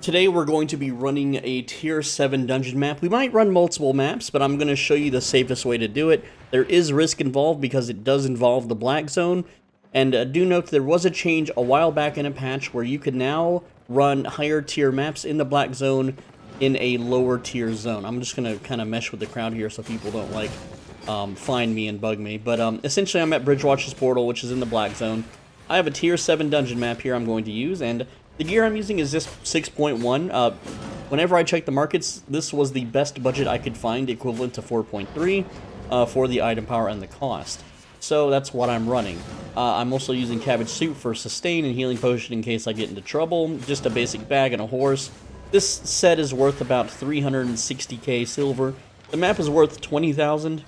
Today we're going to be running a tier 7 dungeon map. We might run multiple maps, but I'm going to show you the safest way to do it. There is risk involved because it does involve the black zone. And do note there was a change a while back in a patch where you can now run higher tier maps in the black zone in a lower tier zone. I'm just going to kind of mesh with the crowd here so people don't like find me and bug me. But essentially I'm at Bridgewatch's Portal, which is in the black zone. I have a tier 7 dungeon map here I'm going to use, and the gear I'm using is this 6.1. Whenever I checked the markets, this was the best budget I could find, equivalent to 4.3 for the item power and the cost. So that's what I'm running. I'm also using Cabbage Soup for sustain and healing potion in case I get into trouble. Just a basic bag and a horse. This set is worth about 360k silver. The map is worth 20,000.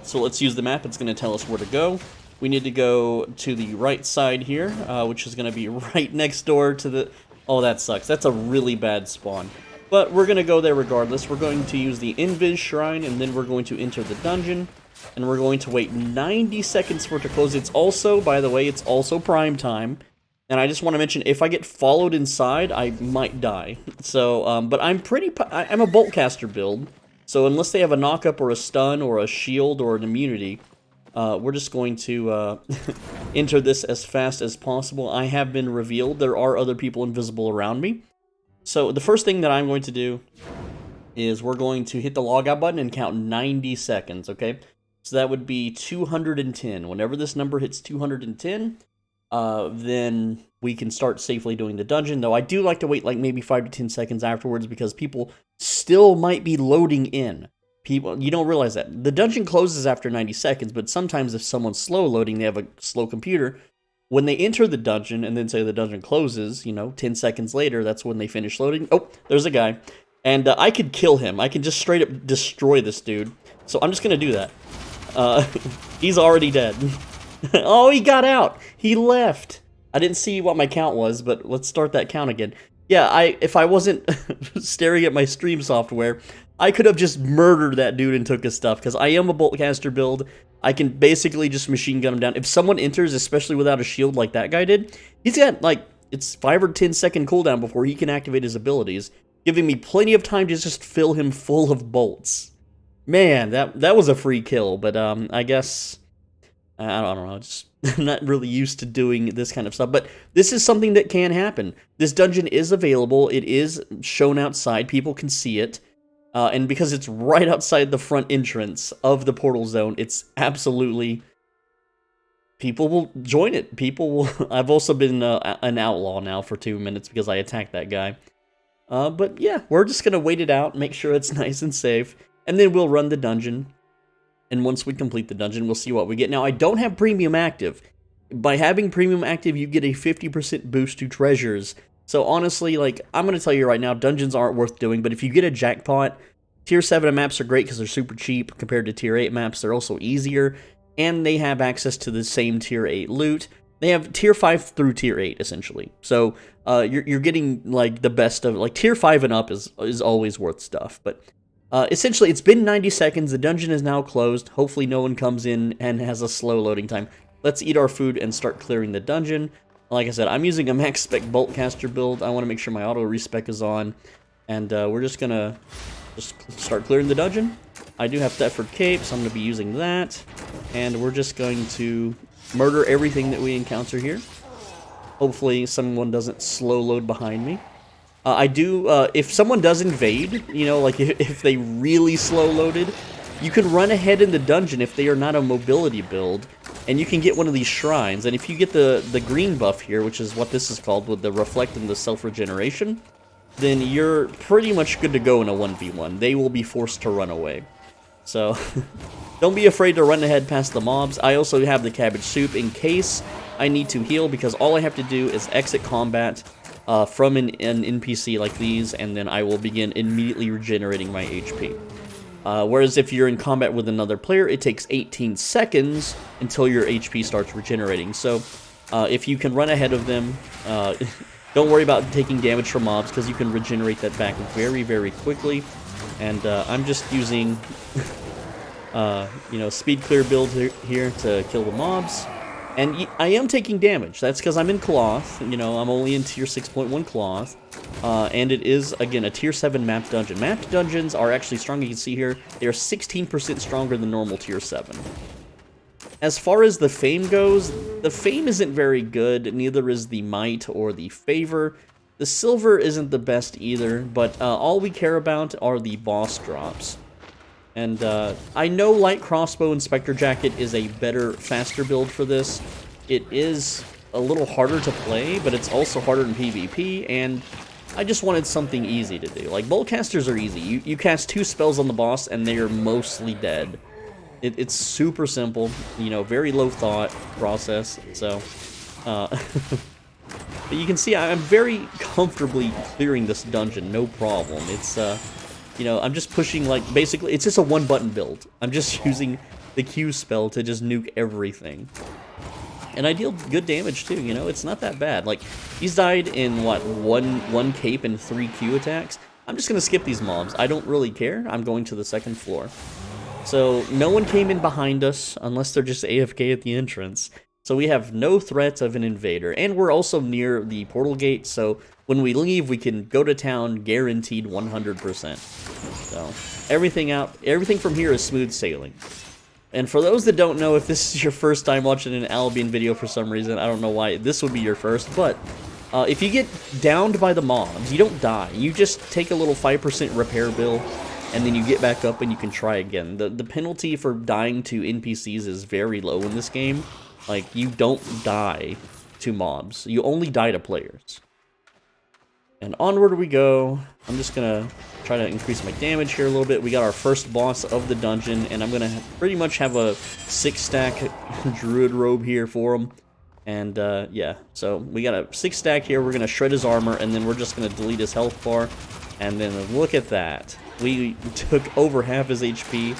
So let's use the map. It's going to tell us where to go. We need to go to the right side here, which is going to be right next door to the... Oh, that sucks. That's a really bad spawn. But we're going to go there regardless. We're going to use the Invis Shrine, and then we're going to enter the dungeon. And we're going to wait 90 seconds for it to close. It's also, by the way, it's also prime time. And I just want to mention, if I get followed inside, I might die. So, but I'm a bolt caster build. So unless they have a knockup or a stun or a shield or an immunity... we're just going to enter this as fast as possible. I have been revealed. There are other people invisible around me. So the first thing that I'm going to do is we're going to hit the logout button and count 90 seconds, okay? So that would be 210. Whenever this number hits 210, then we can start safely doing the dungeon. Though I do like to wait like maybe 5 to 10 seconds afterwards because people still might be loading in. People, you don't realize that. The dungeon closes after 90 seconds, but sometimes if someone's slow loading, they have a slow computer. When they enter the dungeon and then say the dungeon closes, 10 seconds later, that's when they finish loading. Oh, there's a guy. And I could kill him. I can just straight up destroy this dude. So I'm just going to do that. He's already dead. Oh, he got out. He left. I didn't see what my count was, but let's start that count again. Yeah, if I wasn't staring at my stream software... I could have just murdered that dude and took his stuff, because I am a boltcaster build. I can basically just machine gun him down. If someone enters, especially without a shield like that guy did, he's got, like, it's 5 or 10 second cooldown before he can activate his abilities, giving me plenty of time to just fill him full of bolts. Man, that was a free kill, but I guess, I don't know, just I'm not really used to doing this kind of stuff, but this is something that can happen. This dungeon is available, it is shown outside, people can see it. And because it's right outside the front entrance of the portal zone, it's absolutely... People will join it. People will... I've also been an outlaw now for 2 minutes because I attacked that guy. But yeah, we're just going to wait it out, make sure it's nice and safe, and then we'll run the dungeon. And once we complete the dungeon, we'll see what we get. Now, I don't have premium active. By having premium active, you get a 50% boost to treasures. So honestly, like, I'm going to tell you right now, dungeons aren't worth doing, but if you get a jackpot, Tier 7 maps are great because they're super cheap compared to Tier 8 maps. They're also easier, and they have access to the same Tier 8 loot. They have Tier 5 through Tier 8, essentially. So you're getting, like, the best of, like, Tier 5 and up is always worth stuff. But essentially, it's been 90 seconds. The dungeon is now closed. Hopefully no one comes in and has a slow loading time. Let's eat our food and start clearing the dungeon. Like I said, I'm using a max spec boltcaster build. I want to make sure my auto respec is on. And we're just going to start clearing the dungeon. I do have Thetford Cape, so I'm going to be using that. And we're just going to murder everything that we encounter here. Hopefully someone doesn't slow load behind me. If someone does invade, like if they really slow loaded, you can run ahead in the dungeon if they are not a mobility build. And you can get one of these shrines, and if you get the green buff here, which is what this is called, with the reflect and the self-regeneration, then you're pretty much good to go in a 1v1. They will be forced to run away. So, don't be afraid to run ahead past the mobs. I also have the Cabbage Soup in case I need to heal, because all I have to do is exit combat from an NPC like these, and then I will begin immediately regenerating my HP. Whereas if you're in combat with another player, it takes 18 seconds until your HP starts regenerating. So, if you can run ahead of them, don't worry about taking damage from mobs, because you can regenerate that back very, very quickly. And I'm just using, speed clear build here to kill the mobs. And I am taking damage. That's because I'm in Cloth. You know, I'm only in Tier 6.1 Cloth. And it is, again, a Tier 7 mapped dungeon. Mapped dungeons are actually strong. You can see here, they are 16% stronger than normal Tier 7. As far as the Fame goes, the Fame isn't very good. Neither is the Might or the Favor. The Silver isn't the best either. But all we care about are the boss drops. And I know Light Crossbow and Spectre Jacket is a better, faster build for this. It is a little harder to play, but it's also harder in PvP, and I just wanted something easy to do. Like, Boltcasters are easy. You cast 2 spells on the boss, and they are mostly dead. It's super simple, you know, very low thought process, so... but you can see I'm very comfortably clearing this dungeon, no problem. It's, you know, I'm just pushing, like, basically, it's just a one-button build. I'm just using the Q spell to just nuke everything. And I deal good damage, too, you know? It's not that bad. Like, he's died in, what, one cape and 3 Q attacks? I'm just gonna skip these mobs. I don't really care. I'm going to the 2nd floor. So, no one came in behind us, unless they're just AFK at the entrance. So we have no threat of an invader. And we're also near the portal gate, so... when we leave, we can go to town, guaranteed 100%. So, everything from here is smooth sailing. And for those that don't know, if this is your first time watching an Albion video for some reason, I don't know why this would be your first, but if you get downed by the mobs, you don't die. You just take a little 5% repair bill, and then you get back up and you can try again. The penalty for dying to NPCs is very low in this game. Like, you don't die to mobs. You only die to players. And onward we go. I'm just gonna try to increase my damage here a little bit. We got our first boss of the dungeon, and I'm gonna pretty much have a 6-stack druid robe here for him. And yeah, so we got a 6-stack here. We're gonna shred his armor, and then we're just gonna delete his health bar. And then look at that. We took over half his HP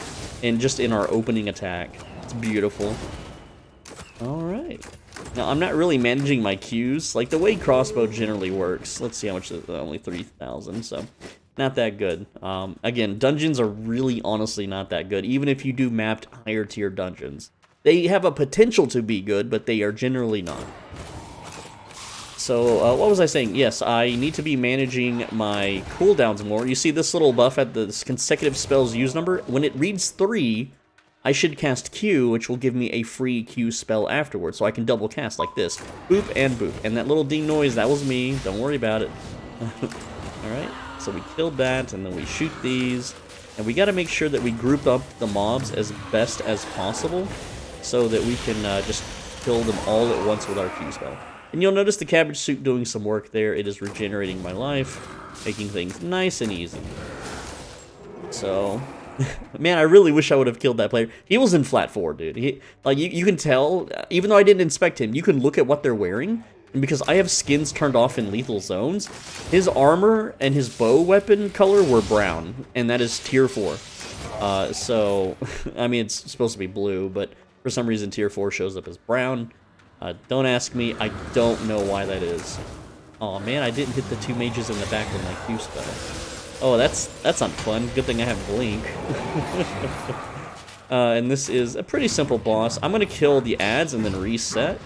in our opening attack. It's beautiful. All right. Now, I'm not really managing my Qs. Like, the way crossbow generally works. Let's see how much, only 3,000, so not that good. Again, dungeons are really, honestly, not that good, even if you do mapped higher tier dungeons. They have a potential to be good, but they are generally not. So, what was I saying? Yes, I need to be managing my cooldowns more. You see this little buff at the consecutive spells use number? When it reads 3... I should cast Q, which will give me a free Q spell afterwards, so I can double cast like this. Boop and boop. And that little ding noise, that was me. Don't worry about it. Alright, so we killed that, and then we shoot these. And we gotta make sure that we group up the mobs as best as possible, so that we can just kill them all at once with our Q spell. And you'll notice the cabbage soup doing some work there. It is regenerating my life, making things nice and easy. So... man, I really wish I would have killed that player. He was in flat 4, dude. Like, you can tell, even though I didn't inspect him, you can look at what they're wearing. And because I have skins turned off in lethal zones, his armor and his bow weapon color were brown. And that is tier 4. So, I mean, it's supposed to be blue, but for some reason tier 4 shows up as brown. Don't ask me. I don't know why that is. Oh man, I didn't hit the 2 mages in the back with my Q spell. Oh, that's not fun. Good thing I have Blink. And this is a pretty simple boss. I'm gonna kill the ads and then reset,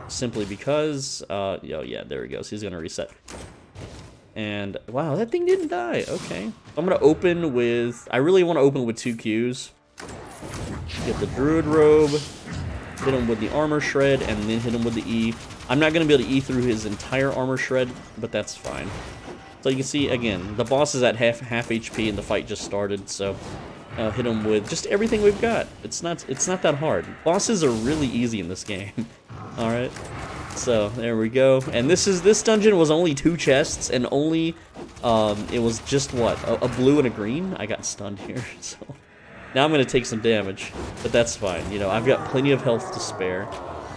simply because. Yeah, there he goes. He's gonna reset. And wow, that thing didn't die. Okay, I'm gonna open with. I really want to open with 2 Qs. Get the druid robe, hit him with the armor shred, and then hit him with the E. I'm not gonna be able to E through his entire armor shred, but that's fine. So you can see, again, the boss is at half HP and the fight just started, so hit him with just everything we've got. It's not that hard. Bosses are really easy in this game. Alright, so there we go. And this dungeon was only 2 chests, and only, it was just, what, a blue and a green? I got stunned here, so now I'm going to take some damage, but that's fine. You know, I've got plenty of health to spare.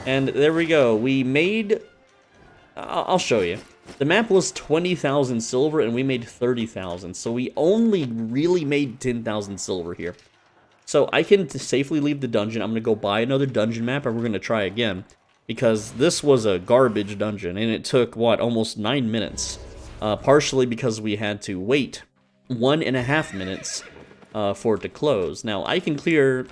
And there we go. We made, I'll show you. The map was 20,000 silver, and we made 30,000, so we only really made 10,000 silver here. So I can safely leave the dungeon. I'm going to go buy another dungeon map, and we're going to try again, because this was a garbage dungeon, and it took, what, almost 9 minutes, partially because we had to wait 1.5 minutes for it to close. Now, I can clear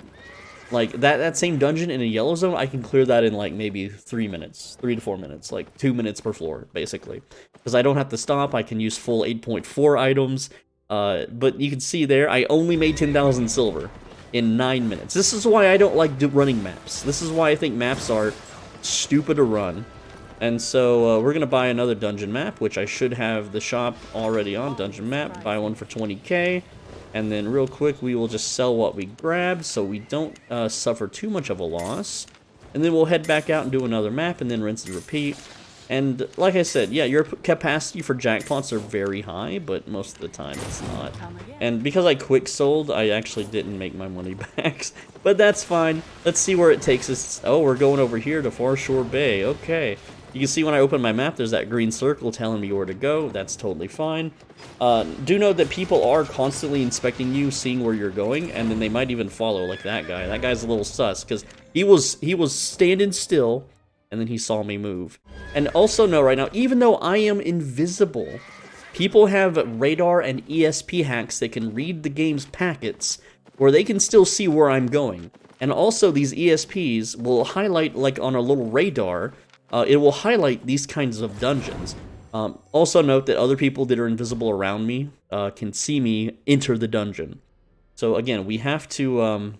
Like, that same dungeon in a yellow zone, I can clear that in, like, maybe 3 minutes. 3 to 4 minutes. Like, 2 minutes per floor, basically. Because I don't have to stop. I can use full 8.4 items. But you can see there, I only made 10,000 silver in 9 minutes. This is why I don't like running maps. This is why I think maps are stupid to run. And so, we're going to buy another dungeon map, which I should have the shop already on. Dungeon map, buy one for 20k. And then real quick, we will just sell what we grabbed so we don't suffer too much of a loss. And then we'll head back out and do another map and then rinse and repeat. And like I said, yeah, your capacity for jackpots are very high, but most of the time it's not. And because I quick sold, I actually didn't make my money back. But that's fine. Let's see where it takes us. Oh, we're going over here to Foreshore Bay. Okay. You can see when I open my map, there's that green circle telling me where to go. That's totally fine. Do know that people are constantly inspecting you, seeing where you're going, and then they might even follow, like that guy. That guy's a little sus, because he was standing still, and then he saw me move. And also know right now, even though I am invisible, people have radar and ESP hacks that can read the game's packets, where they can still see where I'm going. And also, these ESPs will highlight, like on a little radar, it will highlight these kinds of dungeons. Also note that other people that are invisible around me can see me enter the dungeon. So again, we have to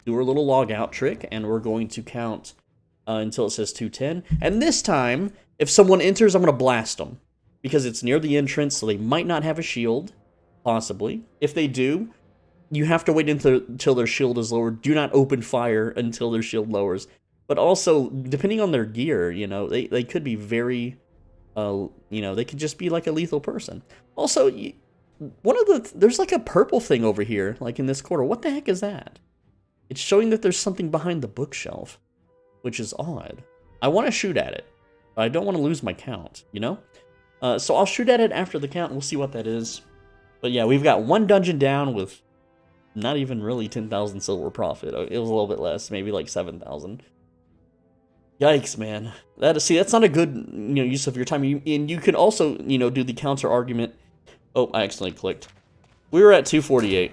do our little log out trick, and we're going to count until it says 210. And this time, if someone enters, I'm going to blast them. Because it's near the entrance, so they might not have a shield. Possibly. If they do, you have to wait until their shield is lowered. Do not open fire until their shield lowers. But also, depending on their gear, you know, they could be very, you know, they could just be like a lethal person. Also, there's like a purple thing over here, like in this corner. What the heck is that? It's showing that there's something behind the bookshelf, which is odd. I want to shoot at it, but I don't want to lose my count, you know? So I'll shoot at it after the count, and we'll see what that is. But yeah, we've got one dungeon down with not even really 10,000 silver profit. It was a little bit less, maybe like 7,000. Yikes, man. That's not a good, you know, use of your time. And you can also, you know, do the counter argument. Oh, I accidentally clicked. We were at 248.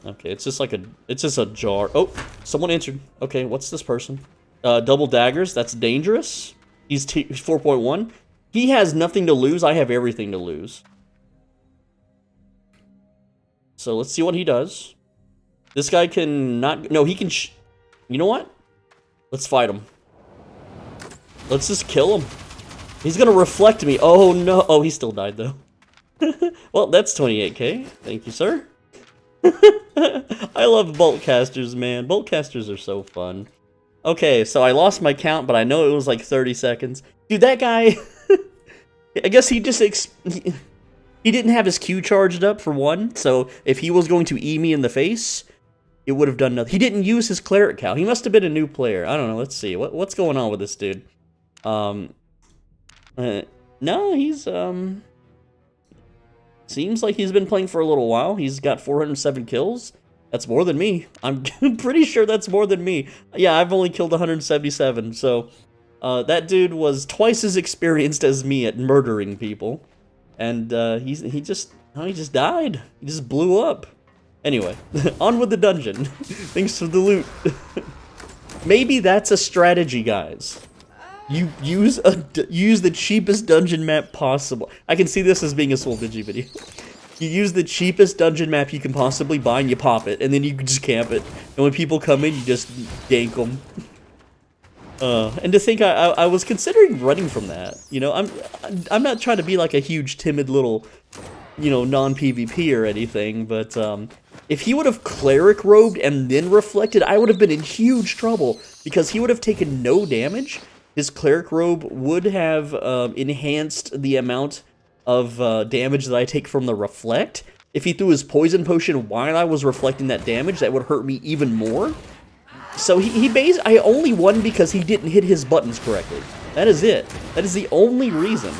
Okay, it's just a jar. Oh, someone entered. Okay, what's this person? Double daggers. That's dangerous. He's 4.1. He has nothing to lose. I have everything to lose. So let's see what he does. This guy can not. No, he can. You know what? Let's fight him. Let's just kill him. He's gonna reflect me. Oh no. Oh, he still died though. Well, that's 28k. Thank you, sir. I love bolt casters, man. Bolt casters are so fun. Okay, so I lost my count, but I know it was like 30 seconds. Dude, that guy... I guess he just... He didn't have his Q charged up, for one, so if he was going to E me in the face, it would have done nothing. He didn't use his cleric cow. He must have been a new player. I don't know. Let's see. What's going on with this dude? No, he's, seems like he's been playing for a little while. He's got 407 kills. That's more than me. I'm pretty sure that's more than me. Yeah, I've only killed 177, so... that dude was twice as experienced as me at murdering people. And, he just died. He just blew up. Anyway, on with the dungeon. Thanks for the loot. Maybe that's a strategy, guys. You use the cheapest dungeon map possible. I can see this as being a Soul-Digi video. You use the cheapest dungeon map you can possibly buy and you pop it, and then you can just camp it. And when people come in, you just gank them. And to think I was considering running from that. You know, I'm not trying to be like a huge timid little, you know, non-PvP or anything, but if he would have cleric robed and then reflected, I would have been in huge trouble because he would have taken no damage. His cleric robe would have enhanced the amount of damage that I take from the reflect. If he threw his poison potion while I was reflecting that damage, that would hurt me even more. So I only won because he didn't hit his buttons correctly. That is it. That is the only reason.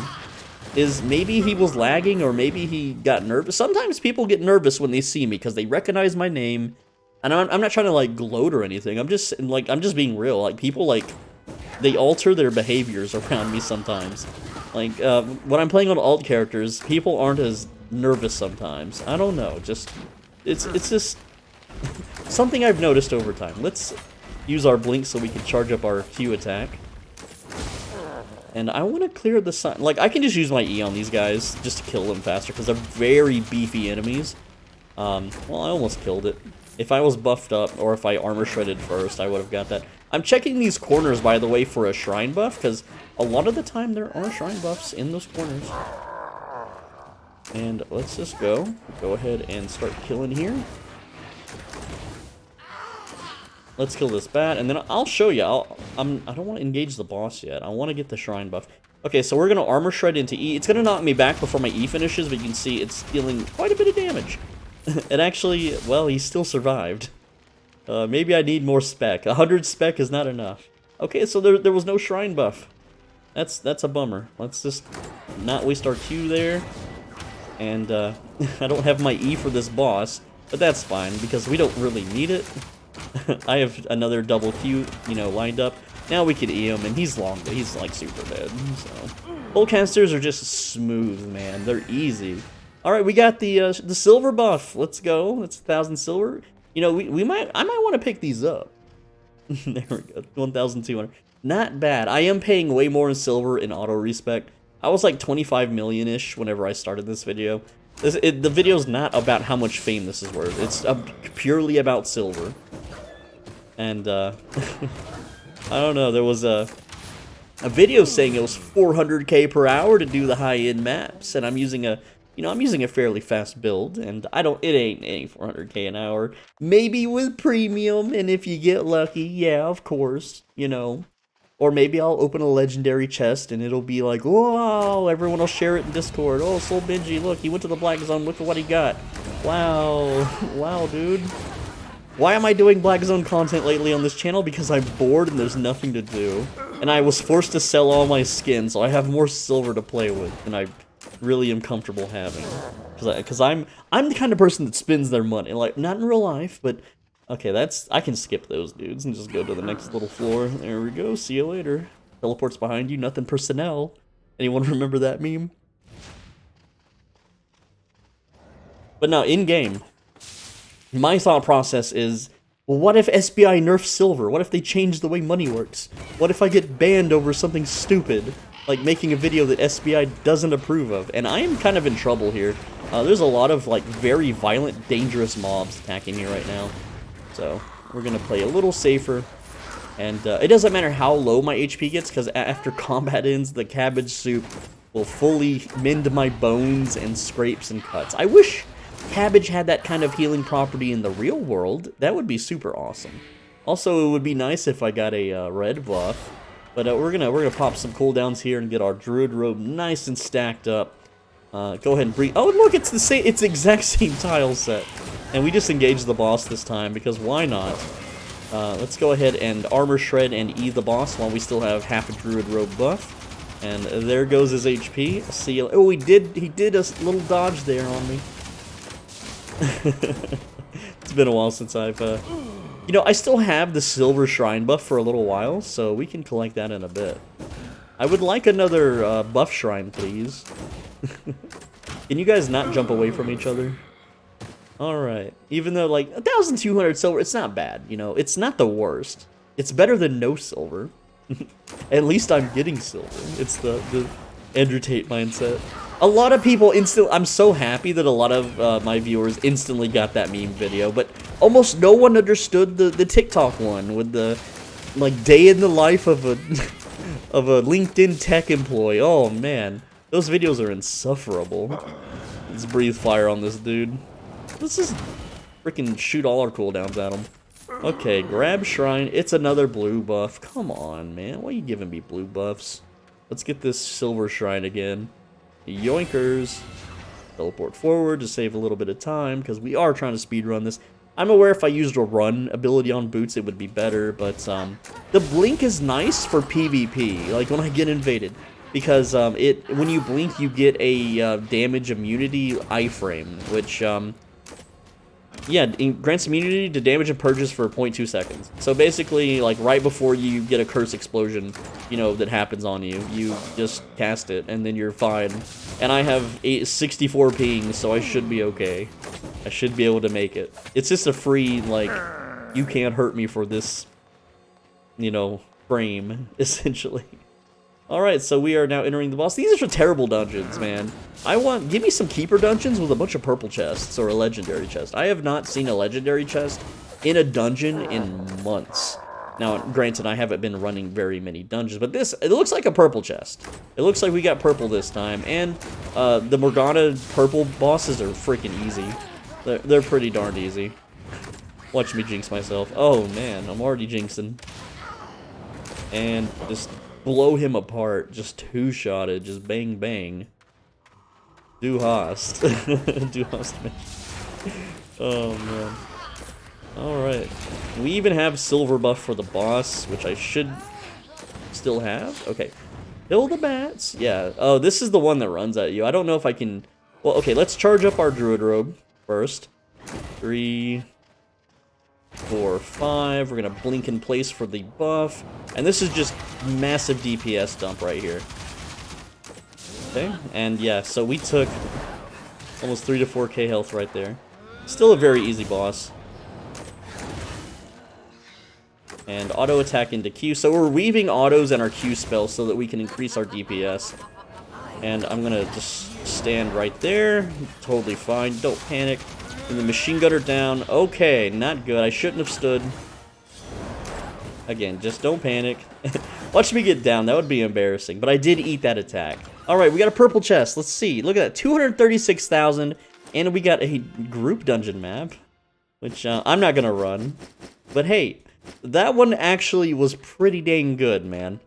Is maybe he was lagging or maybe he got nervous. Sometimes people get nervous when they see me because they recognize my name. And I'm not trying to like gloat or anything. I'm just being real. Like people like they alter their behaviors around me sometimes. Like when I'm playing on alt characters, people aren't as nervous sometimes. I don't know. It's just something I've noticed over time. Let's use our blink so we can charge up our Q attack. And I want to clear the sun. Like, I can just use my E on these guys just to kill them faster because they're very beefy enemies. Well, I almost killed it. If I was buffed up, or if I armor shredded first, I would have got that. I'm checking these corners, by the way, for a shrine buff, because a lot of the time there are shrine buffs in those corners. And let's just go ahead and start killing here. Let's kill this bat, and then I'll show you. I don't want to engage the boss yet. I want to get the shrine buff. Okay, so we're going to armor shred into E. It's going to knock me back before my E finishes, but you can see it's dealing quite a bit of damage. And actually, well, he still survived. Maybe I need more spec. 100 spec is not enough. Okay, so there was no shrine buff. That's a bummer. Let's just not waste our Q there. And I don't have my E for this boss, but that's fine because we don't really need it. I have another double Q, you know, lined up. Now we can E him, and he's long, but he's like super dead. So Bullcasters are just smooth, man. They're easy. All right, we got the silver buff. Let's go. That's 1,000 silver. You know, I might want to pick these up. There we go. 1,200. Not bad. I am paying way more in silver in auto respec. I was like 25 million-ish whenever I started this video. The video's not about how much fame this is worth. It's purely about silver. And I don't know. There was a video saying it was 400k per hour to do the high-end maps, and I'm using a fairly fast build, and it ain't 400k an hour. Maybe with premium, and if you get lucky, yeah, of course, you know. Or maybe I'll open a legendary chest, and it'll be like, whoa, everyone will share it in Discord. Oh, Soul Benji, look, he went to the Black Zone, look at what he got. Wow, wow, dude. Why am I doing Black Zone content lately on this channel? Because I'm bored and there's nothing to do. And I was forced to sell all my skins, so I have more silver to play with than I really am comfortable having. Because I'm the kind of person that spends their money. Like, not in real life, but okay, I can skip those dudes and just go to the next little floor. There we go, see you later. Teleports behind you, nothing personnel. Anyone remember that meme? But no, in-game, my thought process is, well, what if SBI nerfs silver? What if they change the way money works? What if I get banned over something stupid, like making a video that SBI doesn't approve of? And I am kind of in trouble here. There's a lot of, like, very violent, dangerous mobs attacking me right now. So, we're gonna play a little safer. And it doesn't matter how low my HP gets, because after combat ends, the cabbage soup will fully mend my bones and scrapes and cuts. I wish cabbage had that kind of healing property in the real world. That would be super awesome. Also, it would be nice if I got a red buff. But we're gonna pop some cooldowns here and get our druid robe nice and stacked up. Go ahead and breathe. Oh, look, it's the exact same tile set. And we just engaged the boss this time because why not? Let's go ahead and armor shred and E the boss while we still have half a druid robe buff. And there goes his HP. See you. Oh, he did a little dodge there on me. It's been a while since I've, you know, I still have the silver shrine buff for a little while, so we can collect that in a bit. I would like another buff shrine, please. Can you guys not jump away from each other? Alright. Even though, like, 1,200 silver, it's not bad, you know? It's not the worst. It's better than no silver. At least I'm getting silver. It's the Andrew Tate mindset. A lot of people I'm so happy that a lot of my viewers instantly got that meme video, but almost no one understood the TikTok one with the, like, day in the life of a LinkedIn tech employee. Oh man, those videos are insufferable. Let's breathe fire on this dude. Let's just freaking shoot all our cooldowns at him. Okay, grab shrine. It's another blue buff. Come on, man. Why are you giving me blue buffs? Let's get this silver shrine again. Yoinkers. Teleport forward to save a little bit of time, because we are trying to speedrun this. I'm aware if I used a run ability on boots, it would be better, but the blink is nice for PvP, like when I get invaded. Because when you blink, you get a damage immunity iframe, which yeah, it grants immunity to damage and purges for 0.2 seconds. So basically, like, right before you get a curse explosion, you know, that happens on you, you just cast it, and then you're fine. And I have 64 ping, so I should be okay. I should be able to make it. It's just a free, like, You can't hurt me for this, you know, frame, essentially. Alright, so we are now entering the boss. These are terrible dungeons, man. Give me some keeper dungeons with a bunch of purple chests or a legendary chest. I have not seen a legendary chest in a dungeon in months. Now, granted, I haven't been running very many dungeons, but it looks like a purple chest. It looks like we got purple this time, and the Morgana purple bosses are freaking easy. They're pretty darned easy. Watch me jinx myself. Oh, man, I'm already jinxing. And just blow him apart. Just two-shotted. Just bang, bang. Du hast. Du hast me. Oh, man. Alright. We even have silver buff for the boss, which I should still have. Okay. Kill the bats. Yeah. Oh, this is the one that runs at you. I don't know if I can... Well, okay, let's charge up our druid robe first. 3, 4, 5. We're gonna blink in place for the buff. And this is just massive DPS dump right here. Okay, and yeah, so we took almost 3 to 4k health right there. Still a very easy boss. And auto attack into Q. So we're weaving autos and our Q spells so that we can increase our DPS. And I'm gonna just stand right there. Totally fine, don't panic. And the machine gunner down. Okay, not good. I shouldn't have stood. Again, just don't panic. Watch me get down. That would be embarrassing. But I did eat that attack. Alright, we got a purple chest. Let's see. Look at that. 236,000. And we got a group dungeon map. Which I'm not going to run. But hey, that one actually was pretty dang good, man.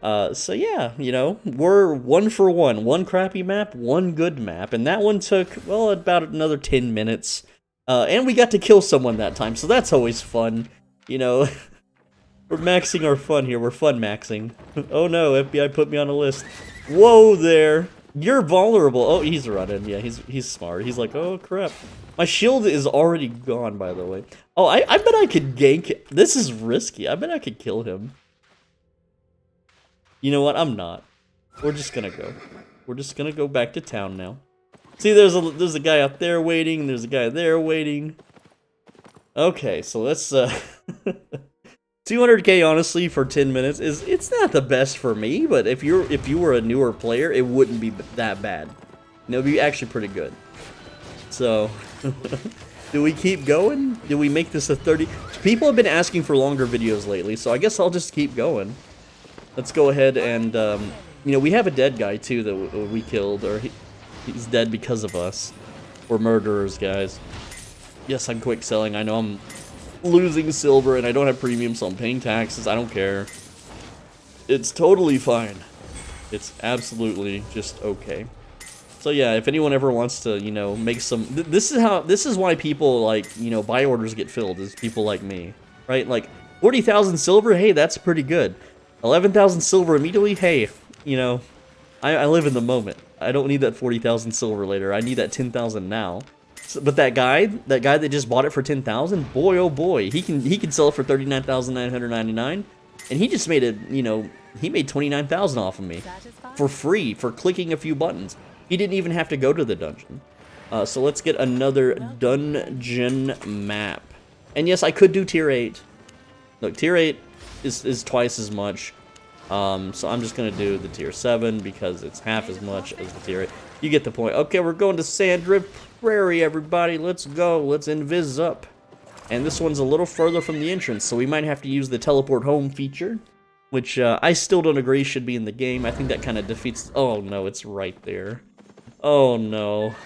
So yeah, you know, we're 1 for 1. One crappy map, one good map. And that one took, well, about another 10 minutes. And we got to kill someone that time. So that's always fun. You know... We're maxing our fun here. We're fun maxing. Oh no, FBI put me on a list. Whoa there. You're vulnerable. Oh, he's running. Yeah, he's smart. He's like, oh crap. My shield is already gone, by the way. Oh, I bet I could gank. This is risky. I bet I could kill him. You know what? I'm not. We're just gonna go. We're just gonna go back to town now. See, there's a guy out there waiting. There's a guy there waiting. Okay, so let's 200k honestly for 10 minutes it's not the best for me, but if you were a newer player, it wouldn't be that bad. It would be actually pretty good. So, do we keep going? Do we make this a 30? People have been asking for longer videos lately, so I guess I'll just keep going. Let's go ahead and you know, we have a dead guy too that we killed, or he's dead because of us. We're murderers, guys. Yes, I'm quick selling. I know I'm losing silver and I don't have premium, so I'm paying taxes. I don't care. It's totally fine. It's absolutely just okay. So yeah, if anyone ever wants to, you know, make some... This is why people, like, you know, buy orders get filled, is people like me. Right? Like, 40,000 silver, hey, that's pretty good. 11,000 silver immediately, hey, you know, I live in the moment. I don't need that 40,000 silver later. I need that 10,000 now. But that guy that just bought it for 10,000, boy oh boy, he can sell it for 39,999, and he just made he made 29,000 off of me for free for clicking a few buttons. He didn't even have to go to the dungeon. So let's get another dungeon map. And yes, I could do tier 8. Look, tier 8 is twice as much. So I'm just gonna do the tier 7 because it's half as much as the tier 8. You get the point. Okay, we're going to Sandrift Prairie, everybody. Let's go. Let's invis up. And this one's a little further from the entrance, so we might have to use the teleport home feature, which I still don't agree should be in the game. I think that kind of defeats... Oh, no, it's right there. Oh, no.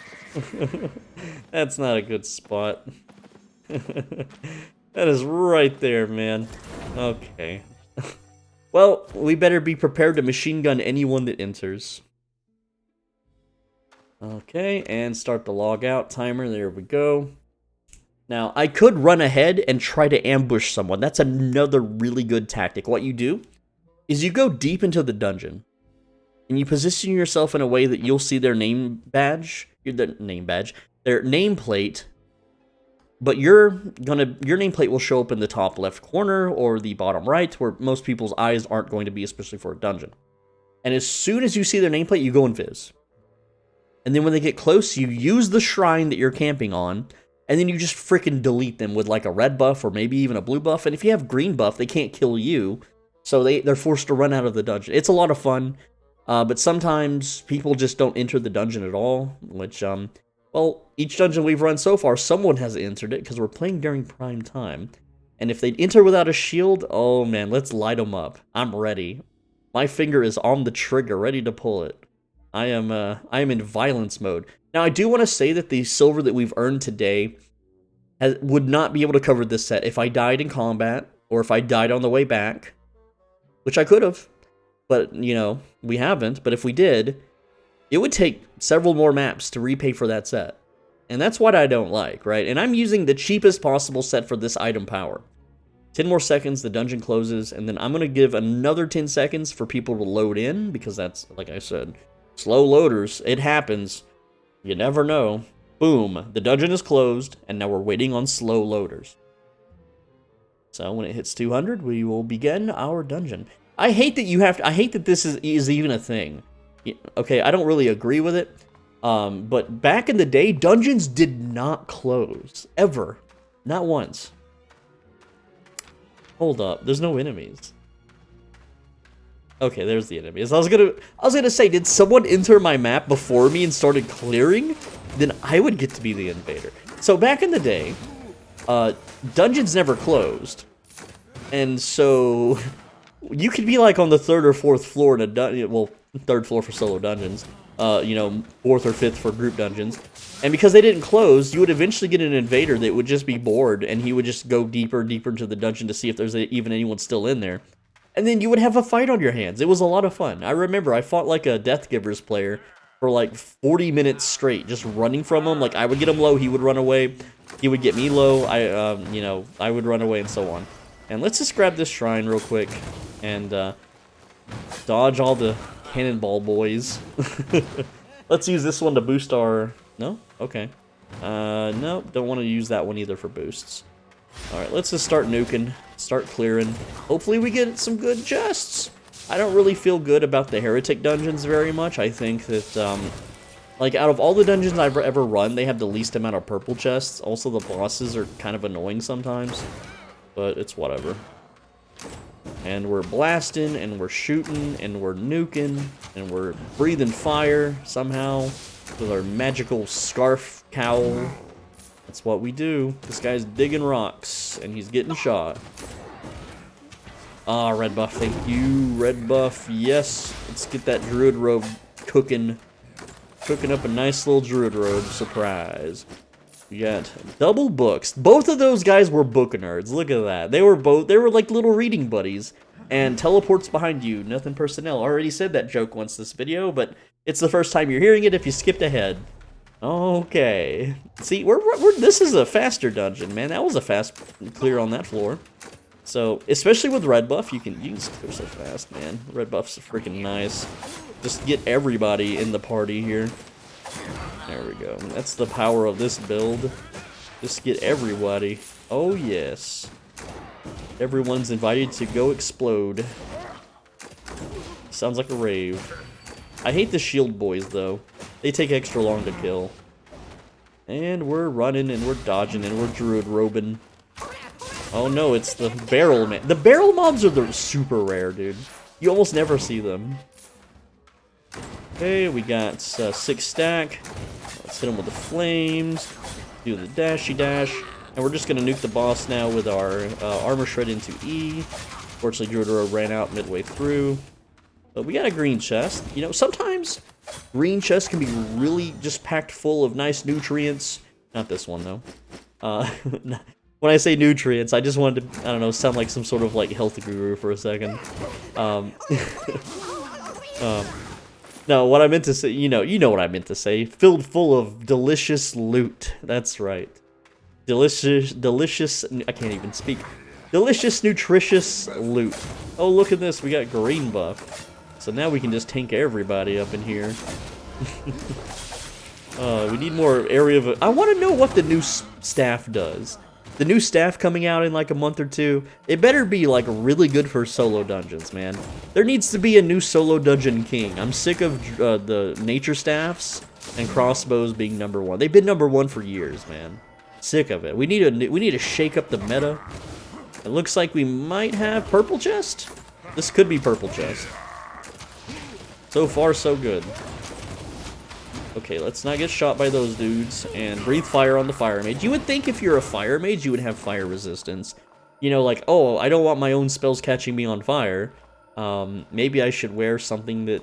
That's not a good spot. That is right there, man. Okay. Well, we better be prepared to machine gun anyone that enters. Okay, and start the log out timer. There we go. Now, I could run ahead and try to ambush someone. That's another really good tactic. What you do is you go deep into the dungeon, and you position yourself in a way that you'll see their name badge, their nameplate, but your nameplate will show up in the top left corner or the bottom right, where most people's eyes aren't going to be, especially for a dungeon. And as soon as you see their nameplate, you go invis. And then when they get close, you use the shrine that you're camping on and then you just freaking delete them with like a red buff or maybe even a blue buff. And if you have green buff, they can't kill you, so they're forced to run out of the dungeon. It's a lot of fun, but sometimes people just don't enter the dungeon at all, which, well, each dungeon we've run so far, someone has entered it because we're playing during prime time. And if they enter without a shield, oh man, let's light them up. I'm ready. My finger is on the trigger, ready to pull it. I am in violence mode. Now, I do want to say that the silver that we've earned today would not be able to cover this set if I died in combat, or if I died on the way back, which I could have, but, you know, we haven't. But if we did, it would take several more maps to repay for that set. And that's what I don't like, right? And I'm using the cheapest possible set for this item power. 10 more seconds, the dungeon closes, and then I'm going to give another 10 seconds for people to load in, because that's, like I said, slow loaders. It happens. You never know. Boom. The dungeon is closed, and now we're waiting on slow loaders. So when it hits 200, we will begin our dungeon. I hate that you have to... I hate that this is even a thing. Okay, I don't really agree with it. But back in the day, dungeons did not close. Ever. Not once. Hold up, there's no enemies. Okay, there's the enemies. I was gonna say, did someone enter my map before me and started clearing? Then I would get to be the invader. So back in the day, dungeons never closed, and so you could be like on the 3rd or 4th floor in a dungeon. Well, 3rd floor for solo dungeons. You know, 4th or 5th for group dungeons. And because they didn't close, you would eventually get an invader that would just be bored, and he would just go deeper and deeper into the dungeon to see if there's even anyone still in there. And then you would have a fight on your hands. It was a lot of fun. I remember I fought like a Death Givers player for like 40 minutes straight, just running from him. Like, I would get him low, he would run away. He would get me low, you know, I would run away, and so on. And let's just grab this shrine real quick and dodge all the cannonball boys. Let's use this one to boost our... No? Okay. No, don't want to use that one either for boosts. Alright, let's just start nuking. Start clearing. Hopefully we get some good chests. I don't really feel good about the heretic dungeons very much. I think that, like, out of all the dungeons I've ever run, they have the least amount of purple chests. Also, the bosses are kind of annoying sometimes. But it's whatever. And we're blasting, and we're shooting, and we're nuking, and we're breathing fire somehow with our magical scarf cowl. That's what we do. This guy's digging rocks, and he's getting shot. Ah, red buff, thank you. Red buff, yes. Let's get that druid robe cooking. Cooking up a nice little druid robe surprise. We got double books. Both of those guys were book nerds. Look at that. They were like little reading buddies. And teleports behind you. Nothing personnel. Already said that joke once this video, but it's the first time you're hearing it if you skipped ahead. Okay. See, this is a faster dungeon, man. That was a fast clear on that floor. So, especially with red buff, you can clear so fast, man. Red buff's freaking nice. Just get everybody in the party here. There we go. That's the power of this build. Just get everybody. Oh, yes. Everyone's invited to go explode. Sounds like a rave. I hate the shield boys, though. They take extra long to kill. And we're running, and we're dodging, and we're druid robing. Oh no, it's the barrel man. The barrel mobs are the super rare, dude. You almost never see them. Okay, we got 6 stack. Let's hit him with the flames. Do the dashy dash. And we're just going to nuke the boss now with our armor shred into E. Fortunately, Druid Robe ran out midway through. But we got a green chest. You know, sometimes green chests can be really just packed full of nice nutrients. Not this one, though. When I say nutrients, I just wanted to, I don't know, sound like some sort of, like, health guru for a second. No, what I meant to say, you know what I meant to say. Filled full of delicious loot. That's right. Delicious, I can't even speak. Delicious, nutritious loot. Oh, look at this, we got green buff. So now we can just tank everybody up in here. We need more area of... I want to know what the new staff does. The new staff coming out in like a month or two, it better be like really good for solo dungeons, man. There needs to be a new solo dungeon king. I'm sick of the nature staffs and crossbows being #1. They've been #1 for years, man. Sick of it. We need to shake up the meta. It looks like we might have purple chest. This could be purple chest. So far, so good. Okay, let's not get shot by those dudes, and breathe fire on the fire mage. You would think if you're a fire mage, you would have fire resistance. You know, like, oh, I don't want my own spells catching me on fire. Maybe I should wear something that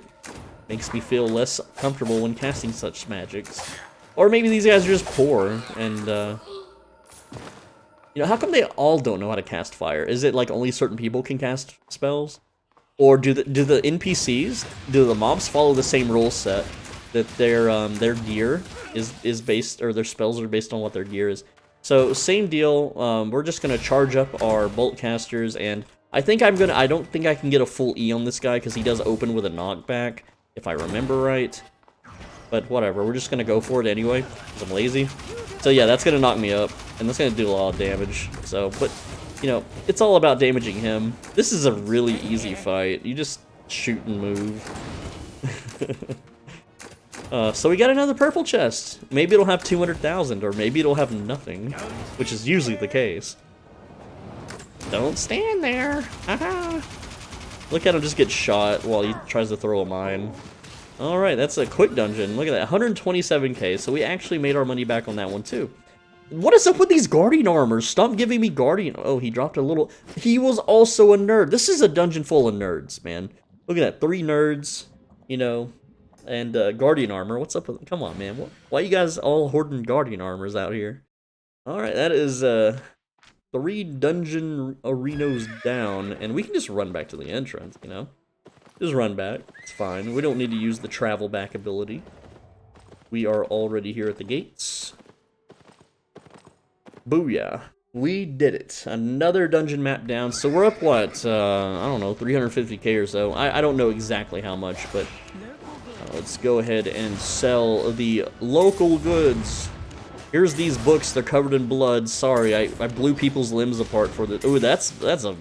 makes me feel less comfortable when casting such magics. Or maybe these guys are just poor, and, you know, how come they all don't know how to cast fire? Is it like only certain people can cast spells? Or do the NPCs, do the mobs follow the same rule set? That their gear is based, or their spells are based on what their gear is. So same deal. We're just gonna charge up our bolt casters, and I don't think I can get a full E on this guy because he does open with a knockback, if I remember right. But whatever, we're just gonna go for it anyway because I'm lazy. So yeah, that's gonna knock me up, and that's gonna do a lot of damage. So, but you know, it's all about damaging him. This is a really easy fight. You just shoot and move. So we got another purple chest. Maybe it'll have 200,000, or maybe it'll have nothing, which is usually the case. Don't stand there. Haha. Look at him just get shot while he tries to throw a mine. Alright, that's a quick dungeon. Look at that, 127k, so we actually made our money back on that one too. What is up with these guardian armors? Stop giving me guardian. Oh, he dropped a little. He was also a nerd. This is a dungeon full of nerds, man. Look at that, 3 nerds, you know. And guardian armor. What's up with? Come on, man. Why you guys all hoarding guardian armors out here? All right, that is 3 dungeon arenas down, and we can just run back to the entrance. You know, just run back. It's fine. We don't need to use the travel back ability. We are already here at the gates. Booyah! We did it. Another dungeon map down. So we're up what? I don't know, 350k or so. I don't know exactly how much, but. Let's go ahead and sell the local goods. Here's these books. They're covered in blood. Sorry, I blew people's limbs apart for the. Ooh, that's a.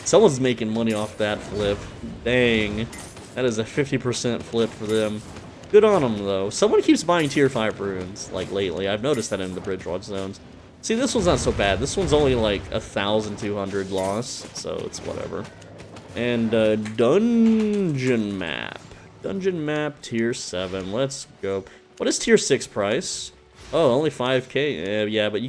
Someone's making money off that flip. Dang, that is a 50% flip for them. Good on them though. Someone keeps buying tier 5 runes like lately. I've noticed that in the bridge watch zones. See, this one's not so bad. This one's only like 1,200 loss, so it's whatever. And dungeon map. Dungeon map, tier 7. Let's go. What is tier 6 price? Oh, only 5k. Yeah, but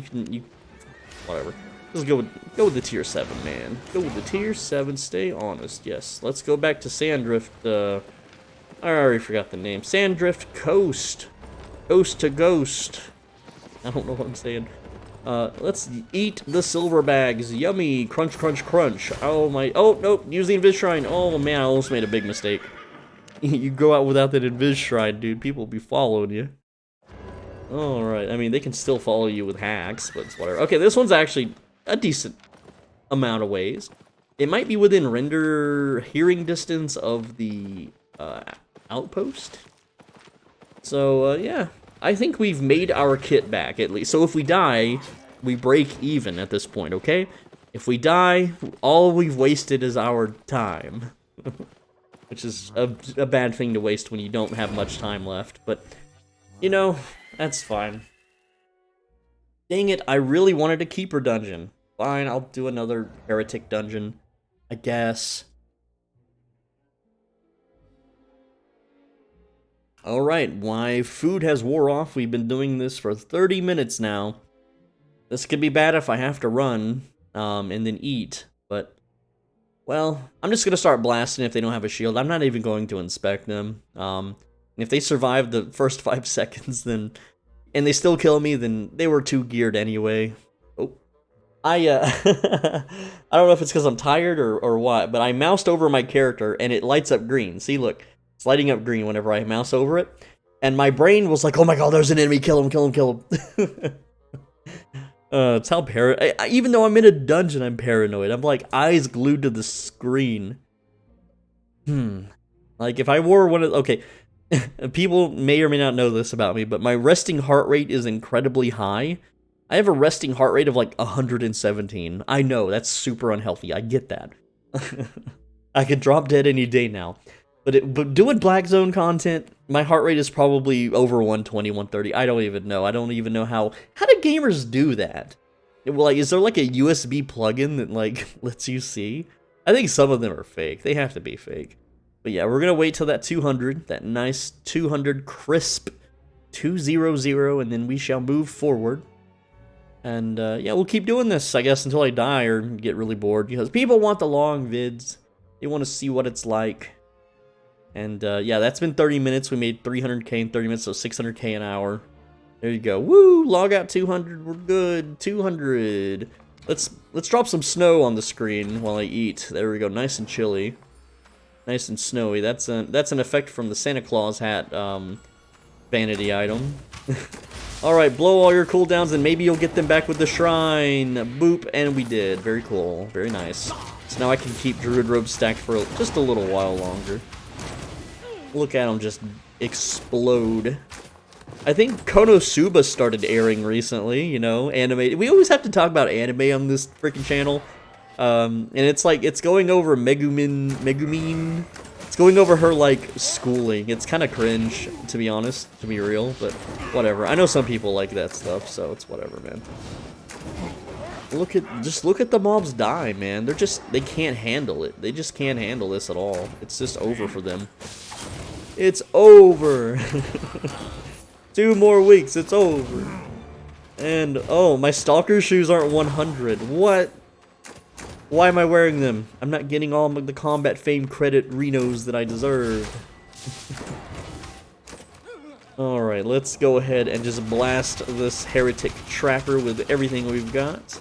whatever. Let's go with the tier 7, man. Go with the tier 7. Stay honest. Yes. Let's go back to Sanddrift. I already forgot the name. Sanddrift Coast. Coast to Ghost. I don't know what I'm saying. Let's eat the silver bags. Yummy. Crunch, crunch, crunch. Oh my. Oh nope. Use the invis shrine. Oh man, I almost made a big mistake. You go out without that invis shrine, dude. People will be following you. Alright, I mean, they can still follow you with hacks, but it's whatever. Okay, this one's actually a decent amount of ways. It might be within render hearing distance of the outpost. So, yeah. I think we've made our kit back, at least. So if we die, we break even at this point, okay? If we die, all we've wasted is our time. Which is a bad thing to waste when you don't have much time left. But, you know, that's fine. Dang it, I really wanted a keeper dungeon. Fine, I'll do another heretic dungeon, I guess. Alright, my food has wore off. We've been doing this for 30 minutes now. This could be bad if I have to run, and then eat, but... Well, I'm just going to start blasting if they don't have a shield. I'm not even going to inspect them. If they survive the first 5 seconds, then... And they still kill me, then they were too geared anyway. Oh. I don't know if it's because I'm tired or what, but I moused over my character, and it lights up green. See, look. It's lighting up green whenever I mouse over it. And my brain was like, oh my god, there's an enemy. Kill him, kill him, kill him. It's how even though I'm in a dungeon, I'm paranoid. I'm like eyes glued to the screen. Like if I wore one of okay, people may or may not know this about me, but my resting heart rate is incredibly high. I have a resting heart rate of like 117. I know that's super unhealthy. I get that. I could drop dead any day now. But doing Black Zone content, my heart rate is probably over 120, 130. I don't even know. I don't even know how do gamers do that? Like, is there like a USB plugin that like lets you see? I think some of them are fake. They have to be fake. But yeah, we're gonna wait till that 200, that nice 200 crisp 200, and then we shall move forward. And yeah, we'll keep doing this, I guess, until I die or get really bored, because people want the long vids. They want to see what it's like. And yeah, that's been 30 minutes. We made 300k in 30 minutes, so 600k an hour. There you go. Woo! Log out 200. We're good. 200. Let's drop some snow on the screen while I eat. There we go. Nice and chilly. Nice and snowy. That's an effect from the Santa Claus hat vanity item. Alright, blow all your cooldowns and maybe you'll get them back with the shrine. Boop, and we did. Very cool. Very nice. So now I can keep Druid Robe stacked for just a little while longer. Look at him just explode. I think Konosuba started airing recently, you know, anime. We always have to talk about anime on this freaking channel. And it's like, it's going over Megumine. It's going over her, like, schooling. It's kind of cringe, to be honest, to be real, but whatever. I know some people like that stuff, so it's whatever, man. Just look at the mobs die, man. They can't handle it. They just can't handle this at all. It's just over for them. It's over. 2 more weeks, it's over. And, oh, my stalker shoes aren't 100. What? Why am I wearing them? I'm not getting all the combat fame credit Renos that I deserve. Alright, let's go ahead and just blast this heretic tracker with everything we've got.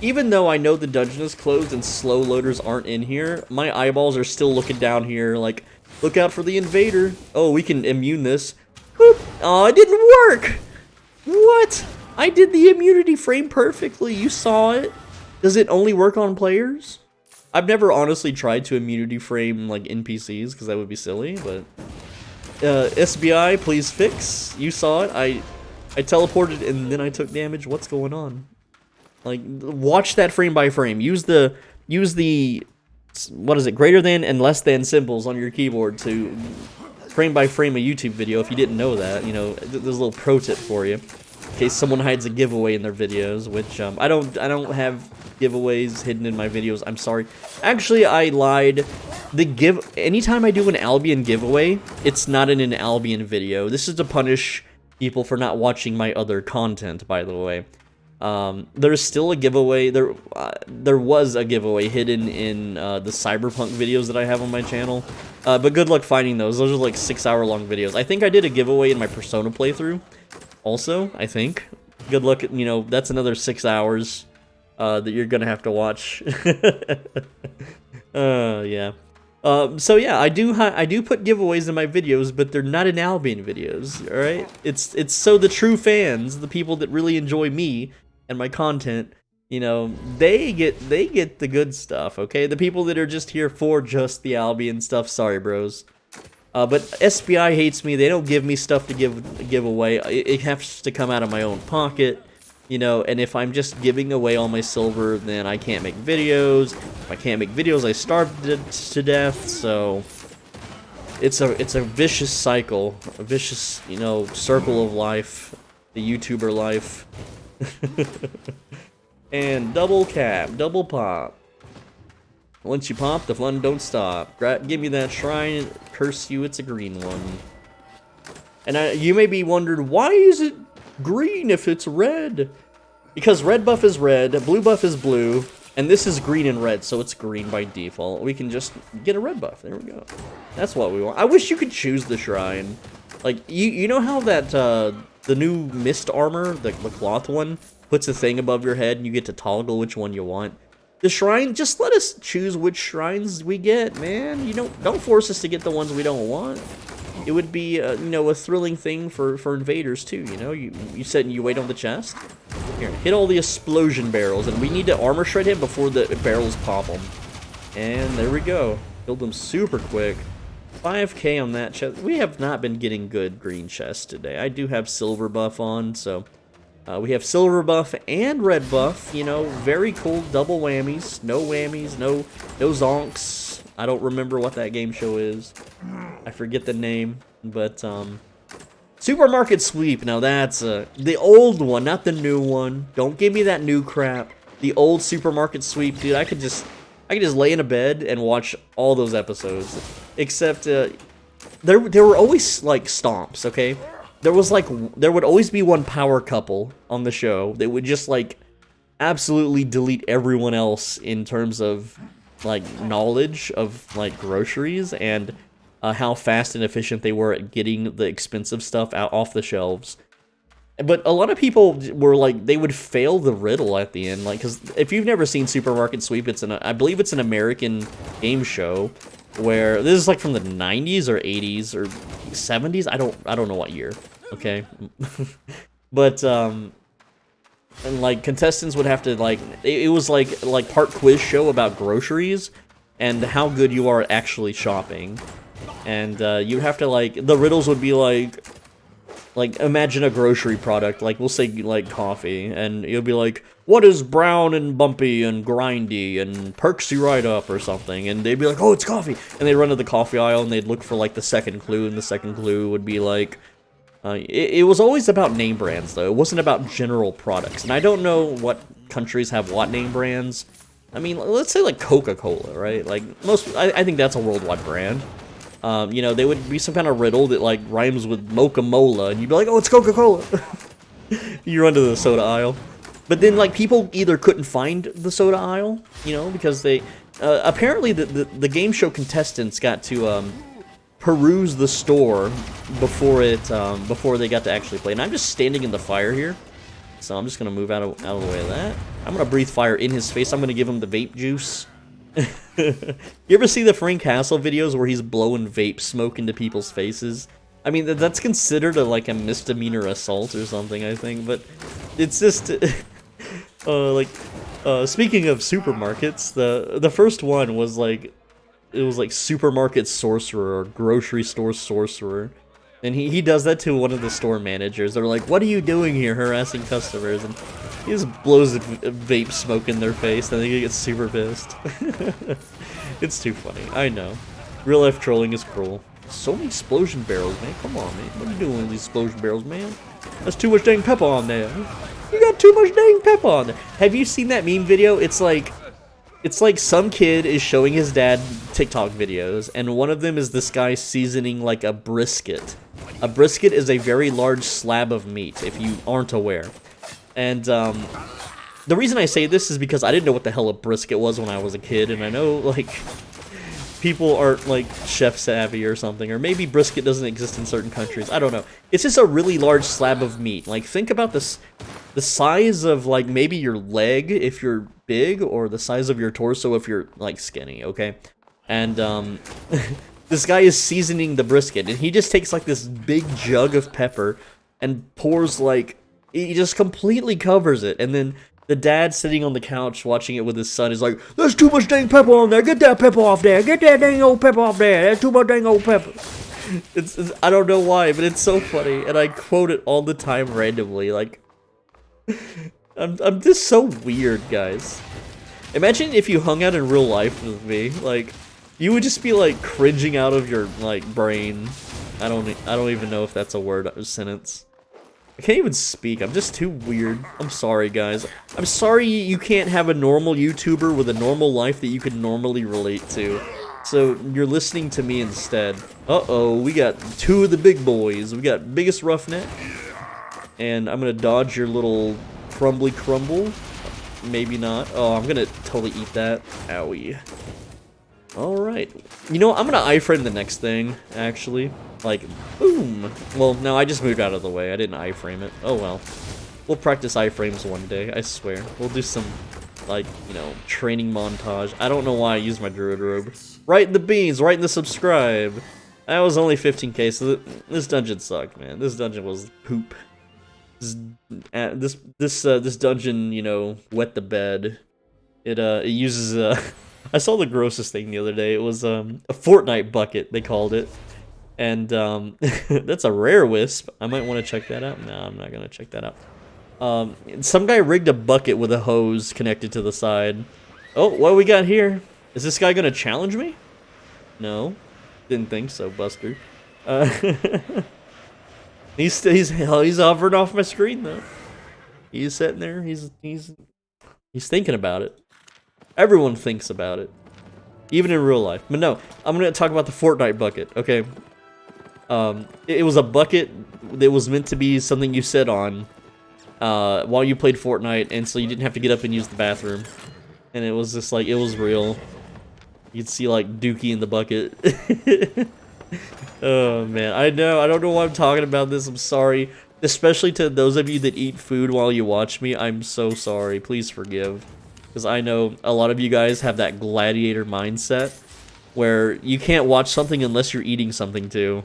Even though I know the dungeon is closed and slow loaders aren't in here, my eyeballs are still looking down here like, look out for the invader. Oh, we can immune this. Boop. Oh, it didn't work! What? I did the immunity frame perfectly. You saw it. Does it only work on players? I've never honestly tried to immunity frame like NPCs because that would be silly, but SBI, please fix. You saw it. I teleported and then I took damage. What's going on? Like, watch that frame by frame. Use the what is it? Greater than and less than symbols on your keyboard to frame by frame a YouTube video. If you didn't know that, you know, there's a little pro tip for you. In case someone hides a giveaway in their videos, which I don't have giveaways hidden in my videos. I'm sorry. Actually, I lied. Anytime I do an Albion giveaway, it's not in an Albion video. This is to punish people for not watching my other content, by the way. There's still a giveaway. There was a giveaway hidden in the Cyberpunk videos that I have on my channel. But good luck finding those. Those are like 6-hour-long videos. I think I did a giveaway in my Persona playthrough. Also, I think. Good luck, you know, that's another 6 hours that you're gonna have to watch. Yeah. So yeah, I do put giveaways in my videos, but they're not in Albion videos, alright? It's so the true fans, the people that really enjoy me and my content, you know, they get the good stuff, okay? The people that are just here for just the Albion stuff, sorry bros. But SBI hates me. They don't give me stuff to give away. It has to come out of my own pocket, you know, and if I'm just giving away all my silver, then I can't make videos. If I can't make videos, I starve to death, so it's a vicious cycle, a vicious, you know, circle of life, the YouTuber life. And double cap, double pop. Once you pop, the fun don't stop. Give me that shrine. Curse you, it's a green one. And you may be wondering, why is it green if it's red? Because red buff is red, blue buff is blue, and this is green and red, so it's green by default. We can just get a red buff. There we go. That's what we want. I wish you could choose the shrine. Like, you know how that, the new mist armor, the cloth one, puts a thing above your head and you get to toggle which one you want? The shrine, just let us choose which shrines we get, man. You don't force us to get the ones we don't want. It would be, you know, a thrilling thing for invaders too. You know, you sit and you wait on the chest. Here, hit all the explosion barrels, and we need to armor shred him before the barrels pop him. And there we go. Killed them super quick. 5k on that chest. We have not been getting good green chests today. I do have silver buff on, so. We have silver buff and red buff, you know, very cool double whammies, no zonks, I don't remember what that game show is. I forget the name, but Supermarket Sweep. Now that's the old one, not the new one. Don't give me that new crap. The old Supermarket Sweep, dude. I could just lay in a bed and watch all those episodes. Except there were always like stomps, okay? There would always be one power couple on the show that would just like absolutely delete everyone else in terms of like knowledge of like groceries and how fast and efficient they were at getting the expensive stuff out off the shelves. But a lot of people were like, they would fail the riddle at the end, like, because if you've never seen Supermarket Sweep, I believe it's an American game show where this is like from the 90s or 80s or 70s. I don't know what year. Okay, but and like contestants would have to like it was like part quiz show about groceries and how good you are at actually shopping, and you have to like the riddles would be like imagine a grocery product, like we'll say like coffee, and you'll be like, what is brown and bumpy and grindy and perks you right up or something, and they'd be like, oh, it's coffee, and they'd run to the coffee aisle and they'd look for like the second clue, and the second clue would be like it was always about name brands, though. It wasn't about general products. And I don't know what countries have what name brands. I mean, let's say like Coca-Cola, right? Like I think that's a worldwide brand. You know, there would be some kind of riddle that like rhymes with Mocha-Mola, and you'd be like, oh, it's Coca-Cola. You run to the soda aisle. But then like people either couldn't find the soda aisle, you know, because they apparently the game show contestants got to peruse the store before they got to actually play. And I'm just standing in the fire here, so I'm just gonna move out of the way of that. I'm gonna breathe fire in his face. I'm gonna give him the vape juice. You ever see the Frank Castle videos where he's blowing vape smoke into people's faces? I mean, that's considered like a misdemeanor assault or something, I think. But it's just speaking of supermarkets, the first one was like, it was like supermarket sorcerer or grocery store sorcerer, and he does that to one of the store managers. They're like, what are you doing here harassing customers? And he just blows a vape smoke in their face, and they get super pissed. It's too funny, I know. Real life trolling is cruel. So many explosion barrels, man. Come on, man. What are you doing with these explosion barrels, man? That's too much dang pepper on there. You got too much dang pepper on there. Have you seen that meme video? It's like some kid is showing his dad TikTok videos, and one of them is this guy seasoning like a brisket. A brisket is a very large slab of meat, if you aren't aware. And the reason I say this is because I didn't know what the hell a brisket was when I was a kid, and I know like people aren't like chef savvy or something, or maybe brisket doesn't exist in certain countries. I don't know. It's just a really large slab of meat. Like, think about this, the size of like maybe your leg if you're big, or the size of your torso if you're like skinny, okay? And this guy is seasoning the brisket, and he just takes like this big jug of pepper and pours like, he just completely covers it, and then the dad sitting on the couch watching it with his son is like, there's too much dang pepper on there, get that pepper off there, get that dang old pepper off there, there's too much dang old pepper. It's I don't know why, but it's so funny, and I quote it all the time randomly, like, I'm just so weird, guys. Imagine if you hung out in real life with me, like, you would just be like cringing out of your like brain. I don't even know if that's a word or sentence. I can't even speak. I'm just too weird. I'm sorry, guys. I'm sorry you can't have a normal YouTuber with a normal life that you can normally relate to. So you're listening to me instead. Uh-oh, we got two of the big boys. We got Biggest Roughneck, and I'm gonna dodge your little crumbly crumble. Maybe not. Oh, I'm gonna totally eat that. Owie. Alright. You know, I'm gonna iframe the next thing, actually. Like, boom! Well, no, I just moved out of the way. I didn't iframe it. Oh well. We'll practice iframes one day, I swear. We'll do some, like, you know, training montage. I don't know why I used my druid robe. Right in the beans, right in the subscribe! That was only 15k, so this dungeon sucked, man. This dungeon was poop. This dungeon, you know, wet the bed. It uses I saw the grossest thing the other day. It was a Fortnite bucket, they called it, and that's a rare wisp. I might want to check that out. No, I'm not gonna check that out. Some guy rigged a bucket with a hose connected to the side. Oh, what do we got here? Is this guy gonna challenge me? No, didn't think so, Buster. Uh, he's hovering off my screen though. He's sitting there. He's thinking about it. Everyone thinks about it, even in real life. But no, I'm gonna talk about the Fortnite bucket. Okay. It was a bucket that was meant to be something you sit on while you played Fortnite, and so you didn't have to get up and use the bathroom. And it was just like, it was real. You'd see like Dookie in the bucket. Oh man, I don't know why I'm talking about this. I'm sorry, especially to those of you that eat food while you watch me. I'm so sorry. Please forgive, because I know a lot of you guys have that gladiator mindset where you can't watch something unless you're eating something too.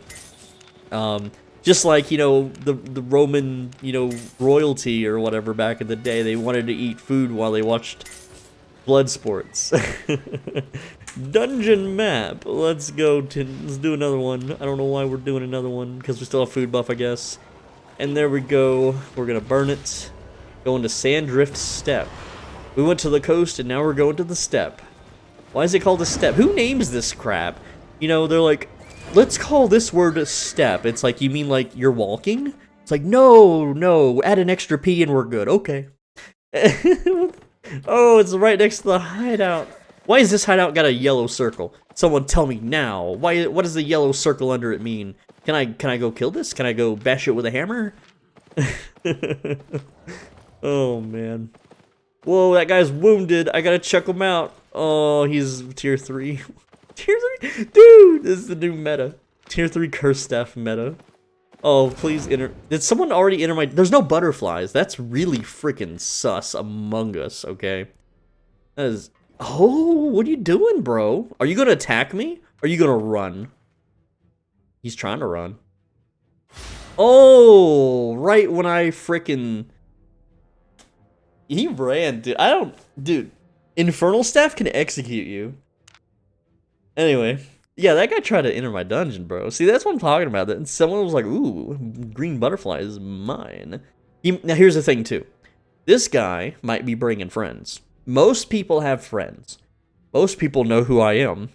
Just like, you know, the Roman, you know, royalty or whatever back in the day, they wanted to eat food while they watched blood sports. Dungeon map. Let's do another one. I don't know why we're doing another one, because we still have food buff, I guess. And there we go. We're gonna burn it. Going to Sanddrift Steppe. We went to the coast and now we're going to the steppe. Why is it called a steppe? Who names this crap? You know, they're like, let's call this word a steppe. It's like, you mean like you're walking? It's like, no, add an extra P and we're good. Okay. Oh, it's right next to the hideout. Why is this hideout got a yellow circle? Someone tell me now. What does the yellow circle under it mean? Can I go kill this? Can I go bash it with a hammer? Oh man. Whoa, that guy's wounded. I gotta check him out. Oh, he's tier 3. Tier 3? Dude, this is the new meta. Tier 3 curse staff meta. Oh, please enter. Did someone already enter my... There's no butterflies. That's really freaking sus among us, okay? That is... Oh, what are you doing, bro? Are you gonna attack me? Or are you gonna run? He's trying to run. Oh, right when I freaking... He ran, dude. Dude, Infernal Staff can execute you. Anyway, yeah, that guy tried to enter my dungeon, bro. See, that's what I'm talking about. And someone was like, ooh, green butterfly is mine. Now, here's the thing, too. This guy might be bringing friends. Most people have friends. Most people know who I am.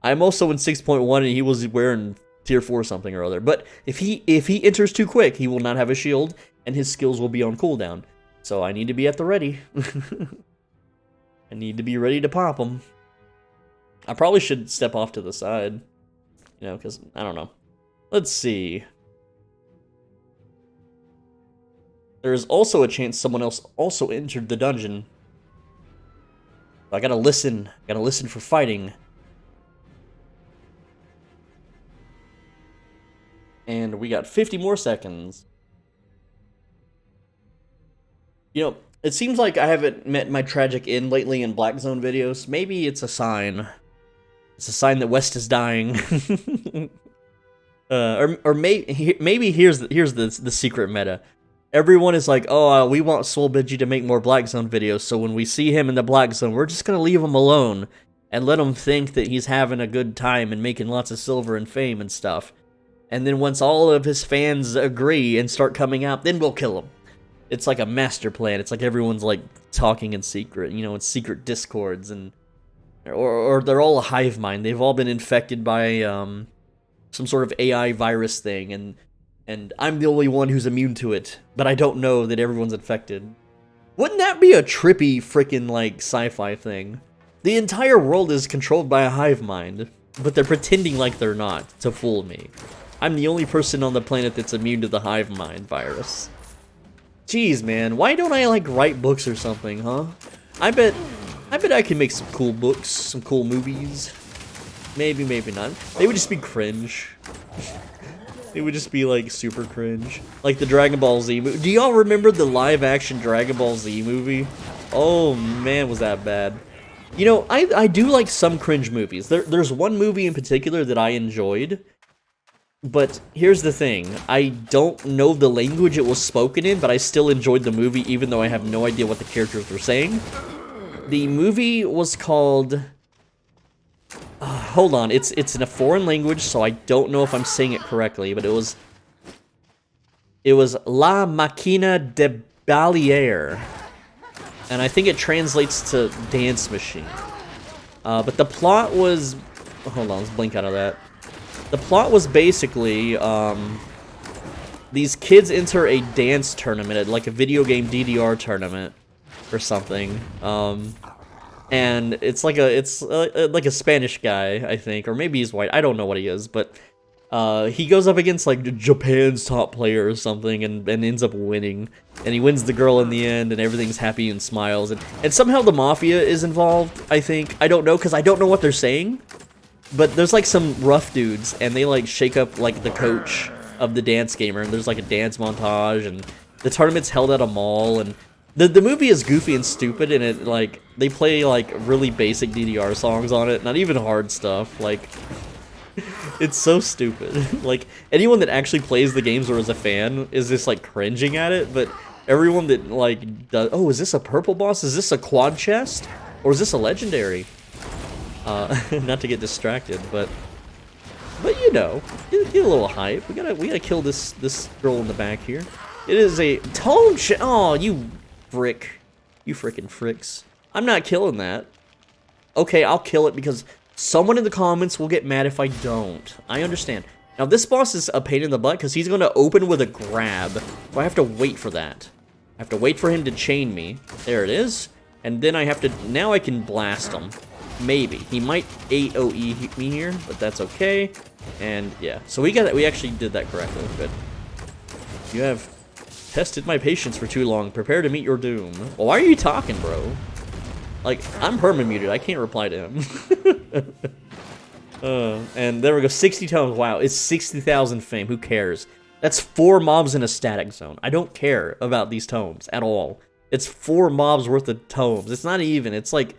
I'm also in 6.1, and he was wearing tier 4 something or other. But if he enters too quick, he will not have a shield, and his skills will be on cooldown. So I need to be at the ready. I need to be ready to pop them. I probably should step off to the side. You know, because, I don't know. Let's see. There's also a chance someone else also entered the dungeon. I gotta listen. Gotta listen for fighting. And we got 50 more seconds. You know, it seems like I haven't met my tragic end lately in Black Zone videos. Maybe it's a sign. It's a sign that West is dying. Or maybe here's the secret meta. Everyone is like, oh, we want Soul Benji to make more Black Zone videos, so when we see him in the Black Zone, we're just gonna leave him alone and let him think that he's having a good time and making lots of silver and fame and stuff. And then once all of his fans agree and start coming out, then we'll kill him. It's like a master plan. It's like everyone's like talking in secret, you know, in secret discords, and or they're all a hive mind. They've all been infected by some sort of AI virus thing, and I'm the only one who's immune to it, but I don't know that everyone's infected. Wouldn't that be a trippy freaking like sci-fi thing? The entire world is controlled by a hive mind, but they're pretending like they're not to fool me. I'm the only person on the planet that's immune to the hive mind virus. Jeez, man, why don't I like write books or something, huh? I bet I can make some cool books, some cool movies. Maybe, maybe not. They would just be cringe. It would just be like super cringe. Like the Dragon Ball Z movie. Do y'all remember the live action Dragon Ball Z movie? Oh man, was that bad. You know, I do like some cringe movies. There's one movie in particular that I enjoyed. But here's the thing, I don't know the language it was spoken in, but I still enjoyed the movie even though I have no idea what the characters were saying. The movie was called... hold on, it's in a foreign language, so I don't know if I'm saying it correctly, but it was La Máquina de Bailar, and I think it translates to dance machine. But the plot was hold on, let's blink out of that. The plot was basically, these kids enter a dance tournament, like a video game DDR tournament or something. And it's like a Spanish guy, I think, or maybe he's white. I don't know what he is, but he goes up against like Japan's top player or something, and ends up winning. And he wins the girl in the end, and everything's happy and smiles. And somehow the mafia is involved. I think, I don't know, because I don't know what they're saying. But there's like some rough dudes, and they like shake up like the coach of the dance gamer, and there's like a dance montage, and the tournament's held at a mall, and the movie is goofy and stupid, and it like they play like really basic DDR songs on it, not even hard stuff. Like it's so stupid. Like anyone that actually plays the games or is a fan is just like cringing at it, but everyone that like does, oh, is this a purple boss? Is this a quad chest? Or is this a legendary? Not to get distracted, but you know, get a little hype. We gotta kill this girl in the back here. It is a tone chest. Oh, you frick, you frickin' fricks! I'm not killing that. Okay, I'll kill it because someone in the comments will get mad if I don't. I understand. Now this boss is a pain in the butt because he's gonna open with a grab. So I have to wait for that. I have to wait for him to chain me. There it is. And then I have to. Now I can blast him. Maybe. He might AoE me here, but that's okay. And yeah, so we actually did that correctly. Good. You have tested my patience for too long. Prepare to meet your doom. Well, why are you talking, bro? Like, I'm perma-muted. I can't reply to him. And there we go. 60 tomes. Wow, it's 60,000 fame. Who cares? That's 4 mobs in a static zone. I don't care about these tomes at all. It's 4 mobs worth of tomes. It's not even. It's like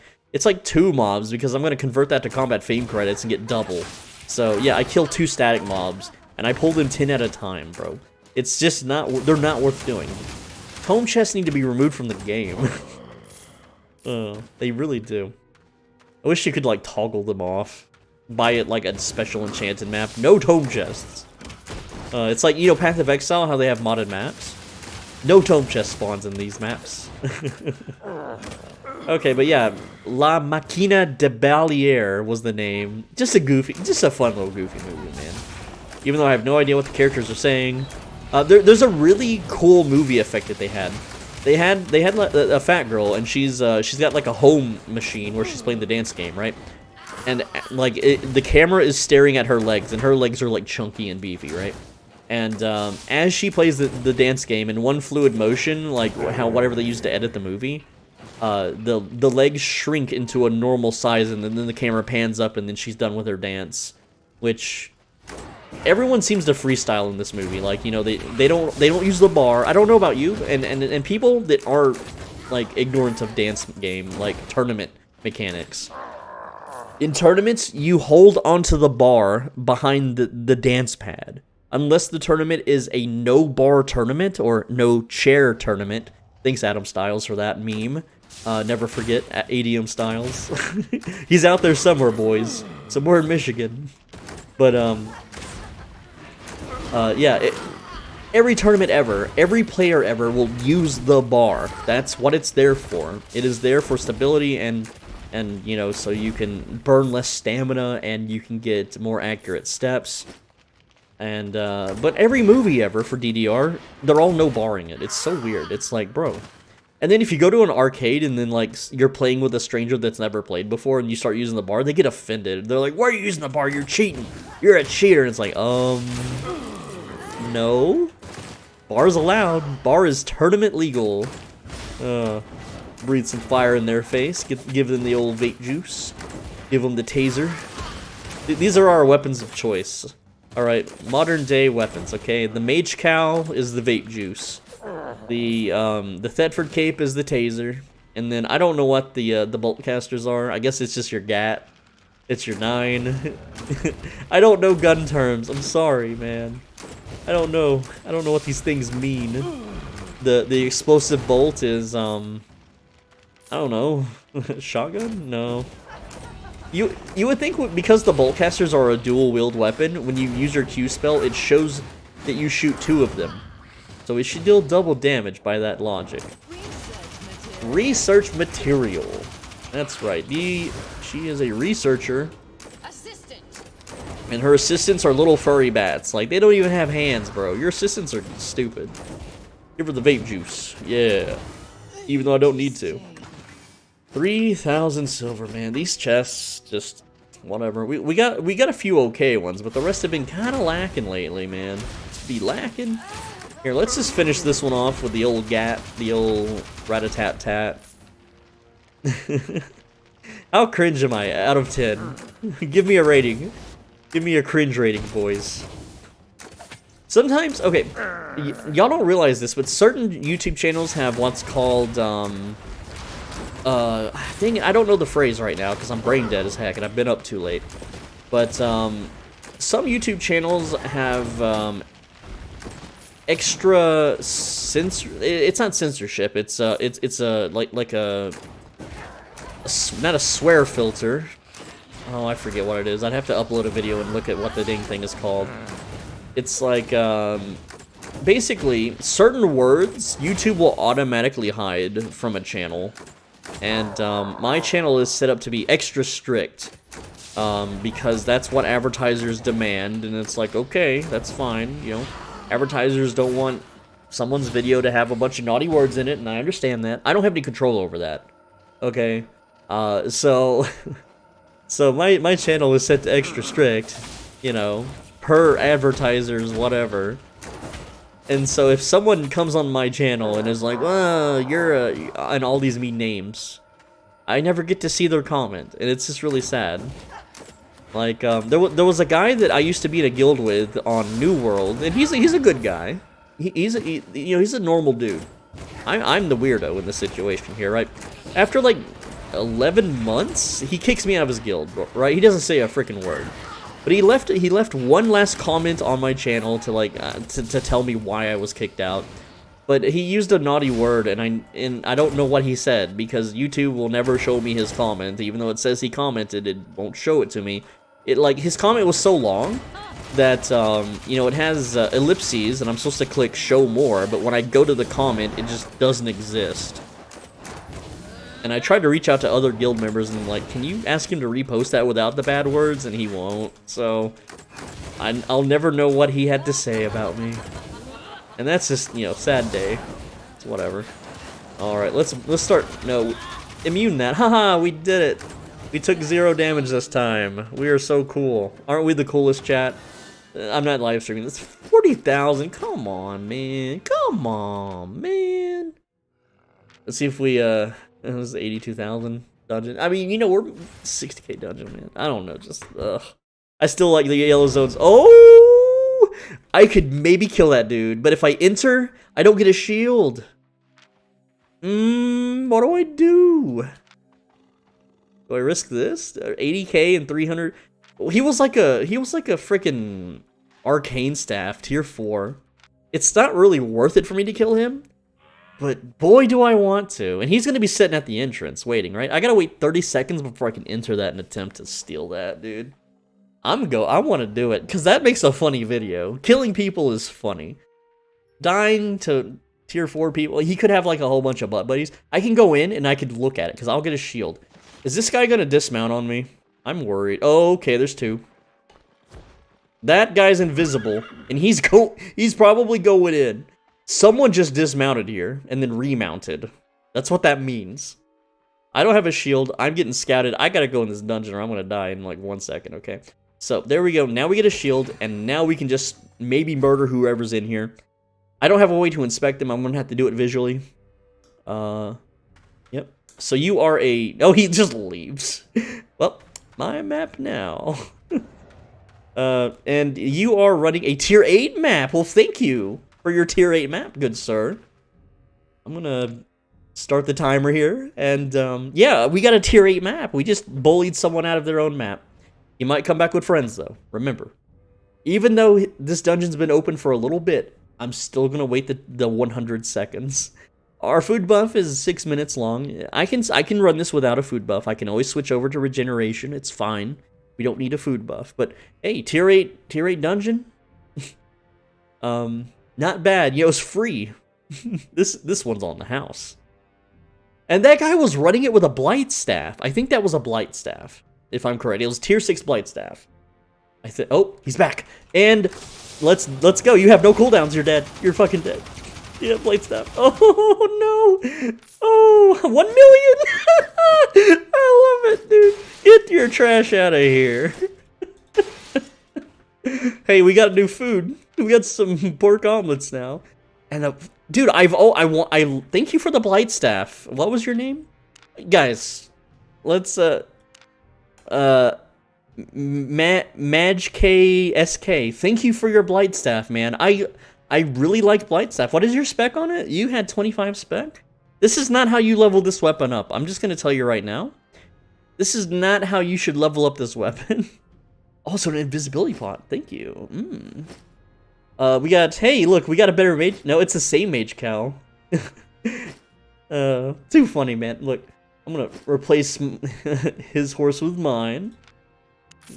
2 mobs because I'm going to convert that to combat fame credits and get double. So, yeah, I killed 2 static mobs, and I pulled them 10 at a time, bro. It's just not, they're not worth doing. Tome chests need to be removed from the game. They really do. I wish you could, like, toggle them off. Buy it, like, a special enchanted map. No tome chests. It's like, you know, Path of Exile, how they have modded maps? No tome chest spawns in these maps. Okay, but yeah, La Máquina de Balayer was the name. Just a fun little goofy movie, man. Even though I have no idea what the characters are saying. There's a really cool movie effect that they had. They had a fat girl, and she's got like a home machine where she's playing the dance game, right? And like the camera is staring at her legs, and her legs are like chunky and beefy, right? And as she plays the dance game in one fluid motion, like whatever they used to edit the movie, the legs shrink into a normal size, and then the camera pans up, and then she's done with her dance. Which everyone seems to freestyle in this movie. Like, you know, they don't use the bar. I don't know about you, and people that are like ignorant of dance game, like tournament mechanics. In tournaments, you hold onto the bar behind the dance pad. Unless the tournament is a no-bar tournament or no-chair tournament. Thanks, Adam Styles, for that meme. Never forget, ADM Styles. He's out there somewhere, boys. Somewhere in Michigan. But, yeah, every tournament ever, every player ever will use the bar. That's what it's there for. It is there for stability and you know, so you can burn less stamina and you can get more accurate steps. And, but every movie ever for DDR, they're all no-barring it. It's so weird. It's like, bro. And then if you go to an arcade and then, like, you're playing with a stranger that's never played before and you start using the bar, they get offended. They're like, why are you using the bar? You're cheating. You're a cheater. And it's like, no. Bar's allowed. Bar is tournament legal. Breathe some fire in their face. Give them the old vape juice. Give them the taser. These are our weapons of choice. Alright, modern day weapons, okay? The Mage Cow is the vape juice. The Thetford Cape is the taser. And then I don't know what the bolt casters are. I guess it's just your GAT. It's your 9. I don't know gun terms. I'm sorry, man. I don't know. I don't know what these things mean. The explosive bolt is I don't know. Shotgun? No. You would think because the bolt casters are a dual wield weapon, when you use your Q spell, it shows that you shoot 2 of them. So it should deal double damage by that logic. Research material. That's right. She is a researcher. Assistant. And her assistants are little furry bats. Like, they don't even have hands, bro. Your assistants are stupid. Give her the vape juice. Yeah. Even though I don't need to. 3,000 silver, man. These chests, just whatever. We got a few okay ones, but the rest have been kind of lacking lately, man. Just be lacking. Here, let's just finish this one off with the old gat, the old rat-a-tat-tat. How cringe am I out of 10? Give me a rating. Give me a cringe rating, boys. Sometimes, okay, y'all don't realize this, but certain YouTube channels have what's called, dang it, I don't know the phrase right now because I'm brain dead as heck and I've been up too late. But, some YouTube channels have, extra it's not censorship, it's like a not a swear filter. Oh, I forget what it is. I'd have to upload a video and look at what the dang thing is called. It's like, basically, certain words YouTube will automatically hide from a channel. And, my channel is set up to be extra strict. Because that's what advertisers demand, and it's like, okay, that's fine, you know. Advertisers don't want someone's video to have a bunch of naughty words in it, and I understand that. I don't have any control over that. Okay? So my channel is set to extra strict, you know, per advertisers, whatever. And so if someone comes on my channel and is like, well, you're and all these mean names, I never get to see their comment, and it's just really sad. Like, there was a guy that I used to be in a guild with on New World, and he's a good guy. He's a normal dude. I'm the weirdo in this situation here, right? After like 11 months, he kicks me out of his guild, right? He doesn't say a freaking word, but he left one last comment on my channel to like to tell me why I was kicked out. But he used a naughty word, and I don't know what he said because YouTube will never show me his comment, even though it says he commented. It won't show it to me. His comment was so long that, you know, it has ellipses, and I'm supposed to click show more, but when I go to the comment, it just doesn't exist. And I tried to reach out to other guild members and like, can you ask him to repost that without the bad words? And he won't, so I'll never know what he had to say about me. And that's just, you know, sad day. It's whatever. Alright, let's start, no, immune that. Haha, we did it. We took 0 damage this time. We are so cool. Aren't we the coolest, chat? I'm not live streaming. It's 40,000. Come on, man. Come on, man. Let's see if we, it was 82,000 dungeon. I mean, you know, we're 60k dungeon, man. I don't know, just, ugh. I still like the yellow zones. Oh! I could maybe kill that dude, but if I enter, I don't get a shield. What do I do? Do I risk this? 80k and 300. He was like a freaking arcane staff, tier 4. It's not really worth it for me to kill him, but boy do I want to. And he's gonna be sitting at the entrance waiting, right? I gotta wait 30 seconds before I can enter that and attempt to steal that, dude. I want to do it because that makes a funny video. Killing people is funny. Dying to tier 4 people, he could have like a whole bunch of butt buddies. I can go in and I could look at it because I'll get a shield. Is this guy gonna dismount on me? I'm worried. Oh, okay, there's 2. That guy's invisible, and he's probably going in. Someone just dismounted here and then remounted. That's what that means. I don't have a shield. I'm getting scouted. I gotta go in this dungeon or I'm gonna die in like 1 second, okay? So, there we go. Now we get a shield, and now we can just maybe murder whoever's in here. I don't have a way to inspect them. I'm gonna have to do it visually. Yep. So you are a... Oh, he just leaves. Well, my map now. And you are running a tier 8 map. Well, thank you for your tier 8 map, good sir. I'm gonna start the timer here. And, yeah, we got a tier 8 map. We just bullied someone out of their own map. You might come back with friends, though. Remember. Even though this dungeon's been open for a little bit, I'm still gonna wait the 100 seconds. Our food buff is 6 minutes long. I can run this without a food buff. I can always switch over to regeneration. It's fine. We don't need a food buff. But hey, tier 8 dungeon. Not bad. You know, it's free. This one's on the house. And that guy was running it with a blight staff. I think that was a blight staff, if I'm correct. It was tier 6 blight staff. Oh, he's back. And let's go. You have no cooldowns. You're dead. You're fucking dead. Yeah, blade staff. Oh no. Oh, 1 million. I love it, dude. Get your trash out of here. Hey, we got new food. We got some pork omelets now. And dude, I thank you for the blight staff. What was your name? Guys, let's MajKSK, thank you for your blight staff, man. I really like blight staff. What is your spec on it? You had 25 spec? This is not how you level this weapon up. I'm just gonna tell you right now. This is not how you should level up this weapon. Also, an invisibility pot. Thank you. We got, hey, look, we got a better mage. No, it's the same mage cow. Too funny, man. Look, I'm gonna replace his horse with mine.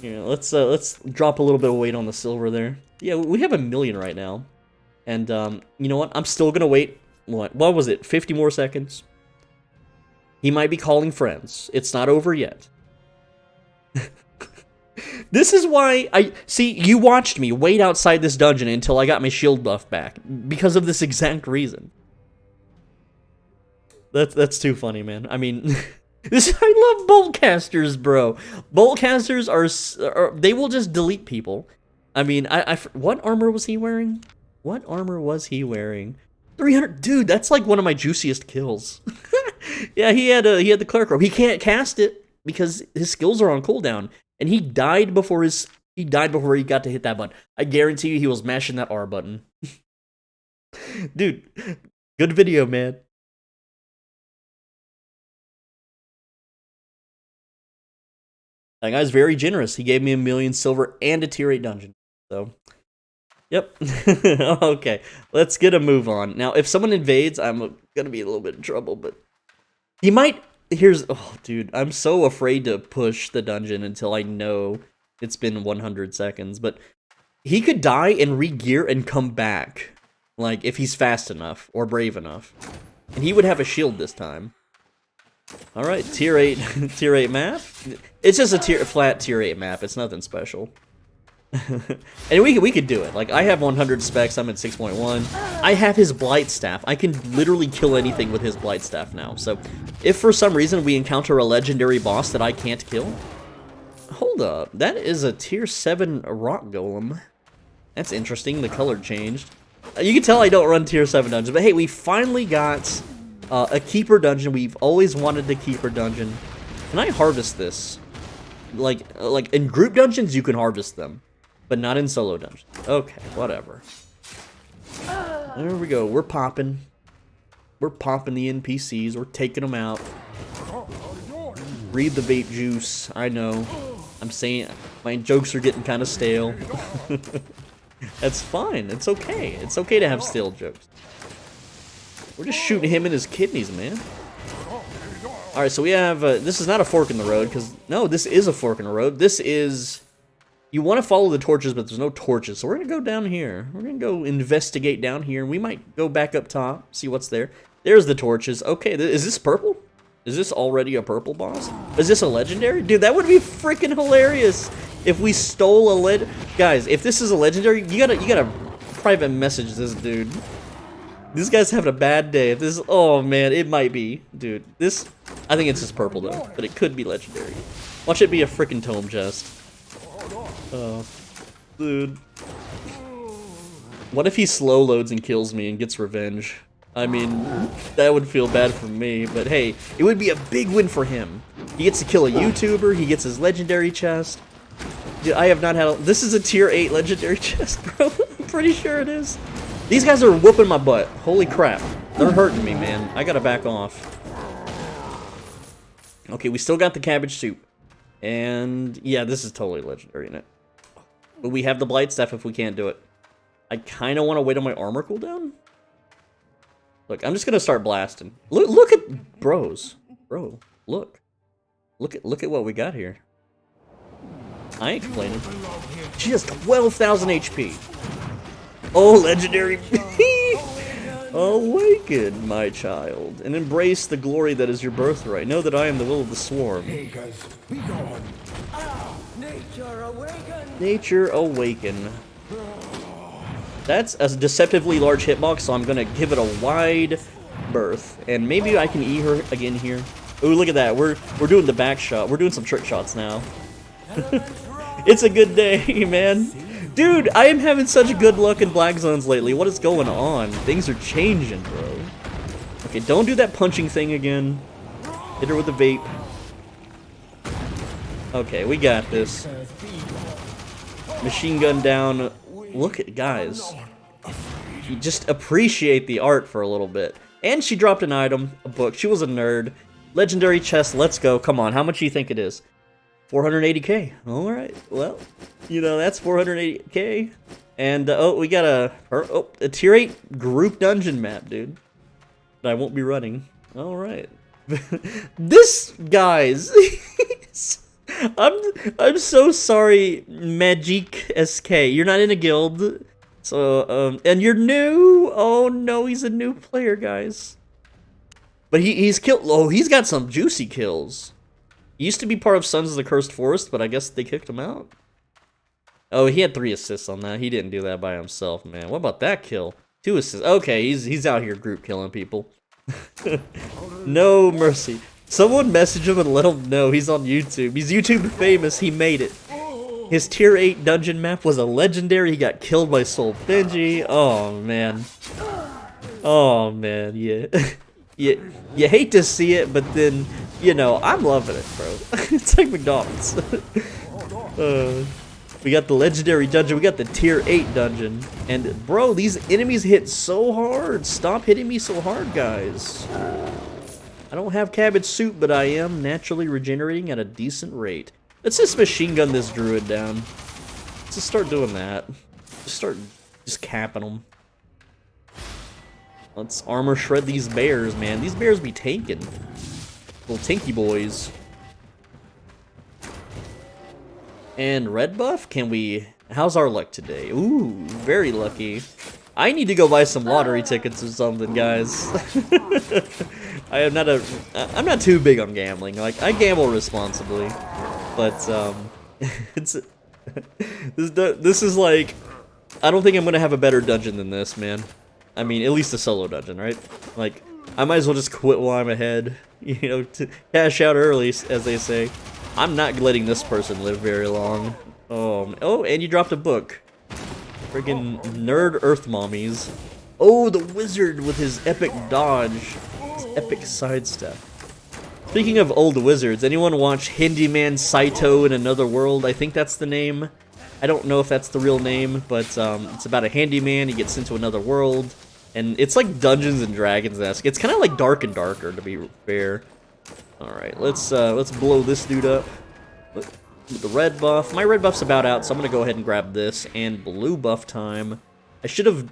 Yeah, let's drop a little bit of weight on the silver there. Yeah, we have 1 million right now. And, you know what? I'm still gonna wait, what was it, 50 more seconds? He might be calling friends. It's not over yet. This is why see, you watched me wait outside this dungeon until I got my shield buff back. Because of this exact reason. That's too funny, man. I mean, I love boltcasters, bro. Boltcasters are they will just delete people. I mean, what armor was he wearing? What armor was he wearing? 300, dude, that's like one of my juiciest kills. Yeah, he had the cleric robe. He can't cast it because his skills are on cooldown. And he died before he got to hit that button. I guarantee you he was mashing that R button. Dude, good video, man. That guy's very generous. He gave me 1 million silver and a tier 8 dungeon. So, yep. Okay, let's get a move on. Now, if someone invades, I'm gonna be a little bit in trouble, but he might. Oh, dude, I'm so afraid to push the dungeon until I know it's been 100 seconds, but he could die and re-gear and come back, like, if he's fast enough or brave enough. And he would have a shield this time. Alright, tier 8, tier 8 map. It's just a flat tier 8 map, it's nothing special. And we could do it. Like, I have 100 specs, I'm at 6.1. I have his blight staff. I can literally kill anything with his blight staff now. So, if for some reason we encounter a legendary boss that I can't kill... Hold up, that is a tier 7 rock golem. That's interesting, the color changed. You can tell I don't run tier 7 dungeons, but hey, we finally got a keeper dungeon. We've always wanted a keeper dungeon. Can I harvest this? Like in group dungeons, you can harvest them. But not in solo dungeons. Okay, whatever. There we go. We're popping. We're popping the NPCs. We're taking them out. Read the vape juice. I know. I'm saying my jokes are getting kind of stale. That's fine. It's okay. It's okay to have stale jokes. We're just shooting him in his kidneys, man. Alright, so we have... this is not a fork in the road, because... No, this is a fork in the road. This is... You want to follow the torches, but there's no torches. So we're going to go down here. We're going to go investigate down here. We might go back up top, see what's there. There's the torches. Okay, is this purple? Is this already a purple boss? Is this a legendary? Dude, that would be freaking hilarious if we stole a Guys, if this is a legendary, you gotta private message this dude. This guy's having a bad day. If this, oh man, it might be. Dude, this, I think it's just purple though, but it could be legendary. Watch it be a freaking tome chest. Oh, dude. What if he slow loads and kills me and gets revenge? I mean, that would feel bad for me, but hey, it would be a big win for him. He gets to kill a YouTuber, he gets his legendary chest. Dude, I have not had this is a tier 8 legendary chest, bro. I'm pretty sure it is. These guys are whooping my butt. Holy crap. They're hurting me, man. I gotta back off. Okay, we still got the cabbage soup. And yeah, this is totally legendary in it. But we have the blight staff if we can't do it. I kind of want to wait on my armor cooldown. Look, I'm just gonna start blasting. Look at bros, bro. Look at what we got here. I ain't complaining. She has 12,000 HP. Oh, legendary. Awaken, my child, and embrace the glory that is your birthright. Know that I am the will of the swarm. Nature Awaken. That's a deceptively large hitbox, so I'm gonna give it a wide berth. And maybe I can E her again here. Ooh, look at that. We're doing the back shot. We're doing some trick shots now. It's a good day, man. Dude, I am having such good luck in black zones lately. What is going on? Things are changing, bro. Okay, don't do that punching thing again. Hit her with the vape. Okay, we got this. Machine gun down. Look at guys. You just appreciate the art for a little bit. And she dropped an item, a book. She was a nerd. Legendary chest, let's go. Come on, how much do you think it is? 480k. Alright, well, you know, that's 480k. And, oh, we got a tier 8 group dungeon map, dude. That I won't be running. Alright. This, guys... I'm so sorry, Magic SK. You're not in a guild. So, and you're new? Oh no, he's a new player, guys. But he's killed. Oh, he's got some juicy kills. He used to be part of Sons of the Cursed Forest, but I guess they kicked him out. Oh, he had 3 assists on that. He didn't do that by himself, man. What about that kill? 2 assists. Okay, he's out here group killing people. No mercy. Someone message him and let him know he's on YouTube. He's YouTube famous. He made it. His tier 8 dungeon map was a legendary. He got killed by Soul Benji. Oh, man. Oh, man. Yeah. You hate to see it, but then, you know, I'm loving it, bro. It's like McDonald's. We got the legendary dungeon. We got the tier 8 dungeon. And, bro, these enemies hit so hard. Stop hitting me so hard, guys. I don't have cabbage soup, but I am naturally regenerating at a decent rate. Let's just machine gun this druid down. Let's just start doing that. Just capping them. Let's armor shred these bears, man. These bears be tanking. Little tanky boys. And red buff? Can we... How's our luck today? Ooh, very lucky. I need to go buy some lottery tickets or something, guys. I'm not too big on gambling. Like, I gamble responsibly, but this is like, I don't think I'm gonna have a better dungeon than this, man. I mean, at least a solo dungeon, right? Like, I might as well just quit while I'm ahead, you know, to cash out early, as they say. I'm not letting this person live very long. Oh, and you dropped a book. Friggin' nerd earth mommies. Oh, the wizard with his epic dodge. His epic sidestep. Speaking of old wizards, anyone watch Handyman Saito in Another World? I think that's the name. I don't know if that's the real name, but it's about a handyman. He gets into another world. And it's like Dungeons and Dragons-esque. It's kind of like Dark and Darker, to be fair. Alright, let's blow this dude up. With the red buff. My red buff's about out, so I'm going to go ahead and grab this. And blue buff time. I should have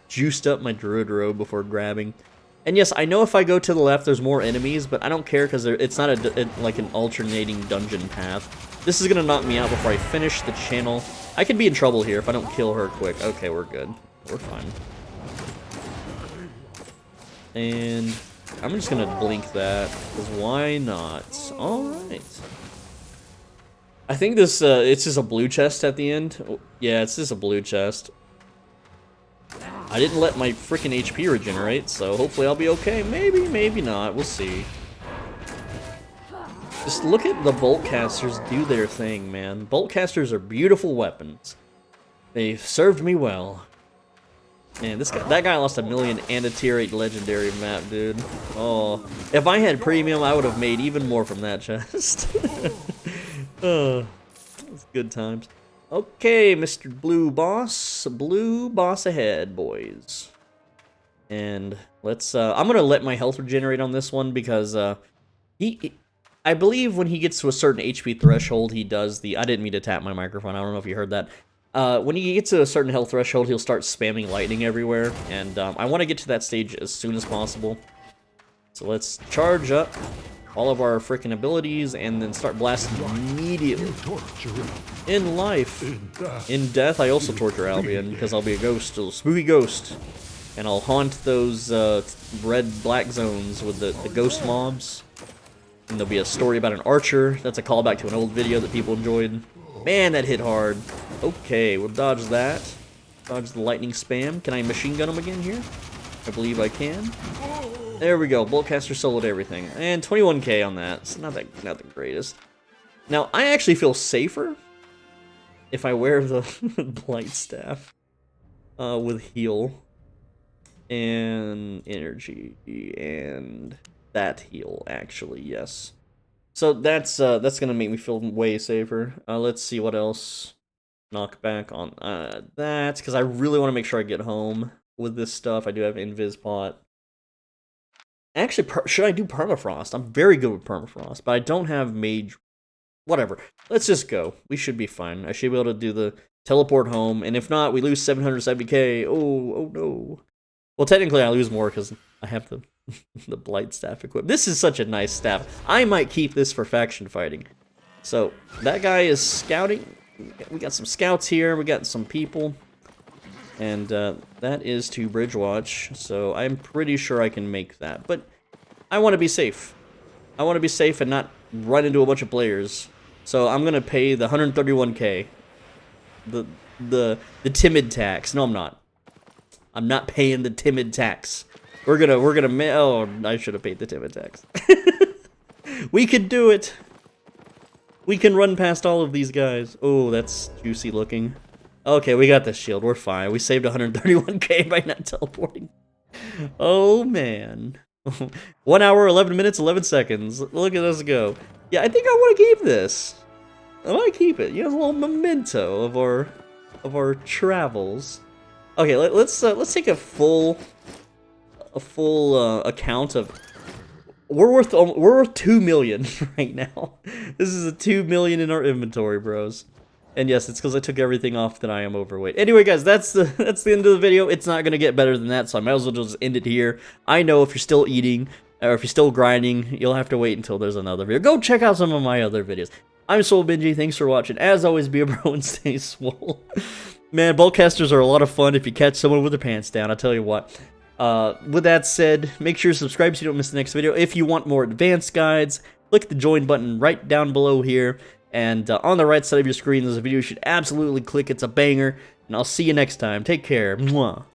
juiced up my druid robe before grabbing. And yes, I know if I go to the left, there's more enemies, but I don't care because it's not like an alternating dungeon path. This is going to knock me out before I finish the channel. I could be in trouble here if I don't kill her quick. Okay, we're good. We're fine. And I'm just going to blink that, because why not? Alright. I think this, it's just a blue chest at the end. Oh, yeah, it's just a blue chest. I didn't let my freaking HP regenerate, so hopefully I'll be okay. Maybe, maybe not. We'll see. Just look at the bolt casters do their thing, man. Bolt casters are beautiful weapons. They served me well. Man, that guy lost 1 million and a tier 8 legendary map, dude. Oh, if I had premium, I would have made even more from that chest. Oh, that's good times. Okay, Mr. Blue Boss ahead, boys. And let's, I'm gonna let my health regenerate on this one because, I believe when he gets to a certain HP threshold, he does the, I didn't mean to tap my microphone, I don't know if you heard that. When he gets to a certain health threshold, he'll start spamming lightning everywhere, and, I want to get to that stage as soon as possible. So let's charge up all of our freaking abilities, and then start blasting immediately. In life. In death, I also torture Albion, because I'll be a ghost, a spooky ghost. And I'll haunt those red-black zones with the ghost mobs. And there'll be a story about an archer. That's a callback to an old video that people enjoyed. Man, that hit hard. Okay, we'll dodge that. Dodge the lightning spam. Can I machine gun him again here? I believe I can. There we go. Boltcaster soloed everything. And 21k on that. It's not the greatest. Now, I actually feel safer if I wear the Blight Staff with heal and energy and that heal, actually, yes. So that's gonna make me feel way safer. Let's see what else. Knockback on that, because I really want to make sure I get home with this stuff. I do have Invis Pot. Actually, should I do Permafrost? I'm very good with Permafrost, but I don't have Mage. Whatever. Let's just go. We should be fine. I should be able to do the teleport home, and if not, we lose 770k. Oh no. Well, technically, I lose more because I have the the Blight Staff equipped. This is such a nice staff. I might keep this for faction fighting. So that guy is scouting. We got some scouts here. We got some people. And that is to Bridge Watch. So I'm pretty sure I can make that. But I want to be safe. I want to be safe and not run into a bunch of players. So I'm going to pay the 131k. The timid tax. No, I'm not. I'm not paying the timid tax. We're gonna oh, I should have paid the timid tax. We could do it. We can run past all of these guys. Oh, that's juicy looking. Okay, we got the shield. We're fine. We saved 131k by not teleporting. Oh, man. 1 hour, 11 minutes, 11 seconds. Look at us go. Yeah, I think I want to keep this. I want to keep it. You know, a little memento of our travels. Okay, let's take a full account of. We're worth 2 million right now. This is a 2 million in our inventory, bros. And yes, it's because I took everything off that I am overweight. Anyway, guys, that's the end of the video. It's not gonna get better than that, so I might as well just end it here. I know if you're still eating or if you're still grinding, you'll have to wait until there's another video. Go check out some of my other videos. I'm Soul Benji. Thanks for watching. As always, be a bro and stay swole. Man, Boltcasters are a lot of fun if you catch someone with their pants down. I'll tell you what. With that said, make sure to subscribe so you don't miss the next video. If you want more advanced guides, click the join button right down below here. And on the right side of your screen, there's a video you should absolutely click. It's a banger. And I'll see you next time. Take care. Mwah.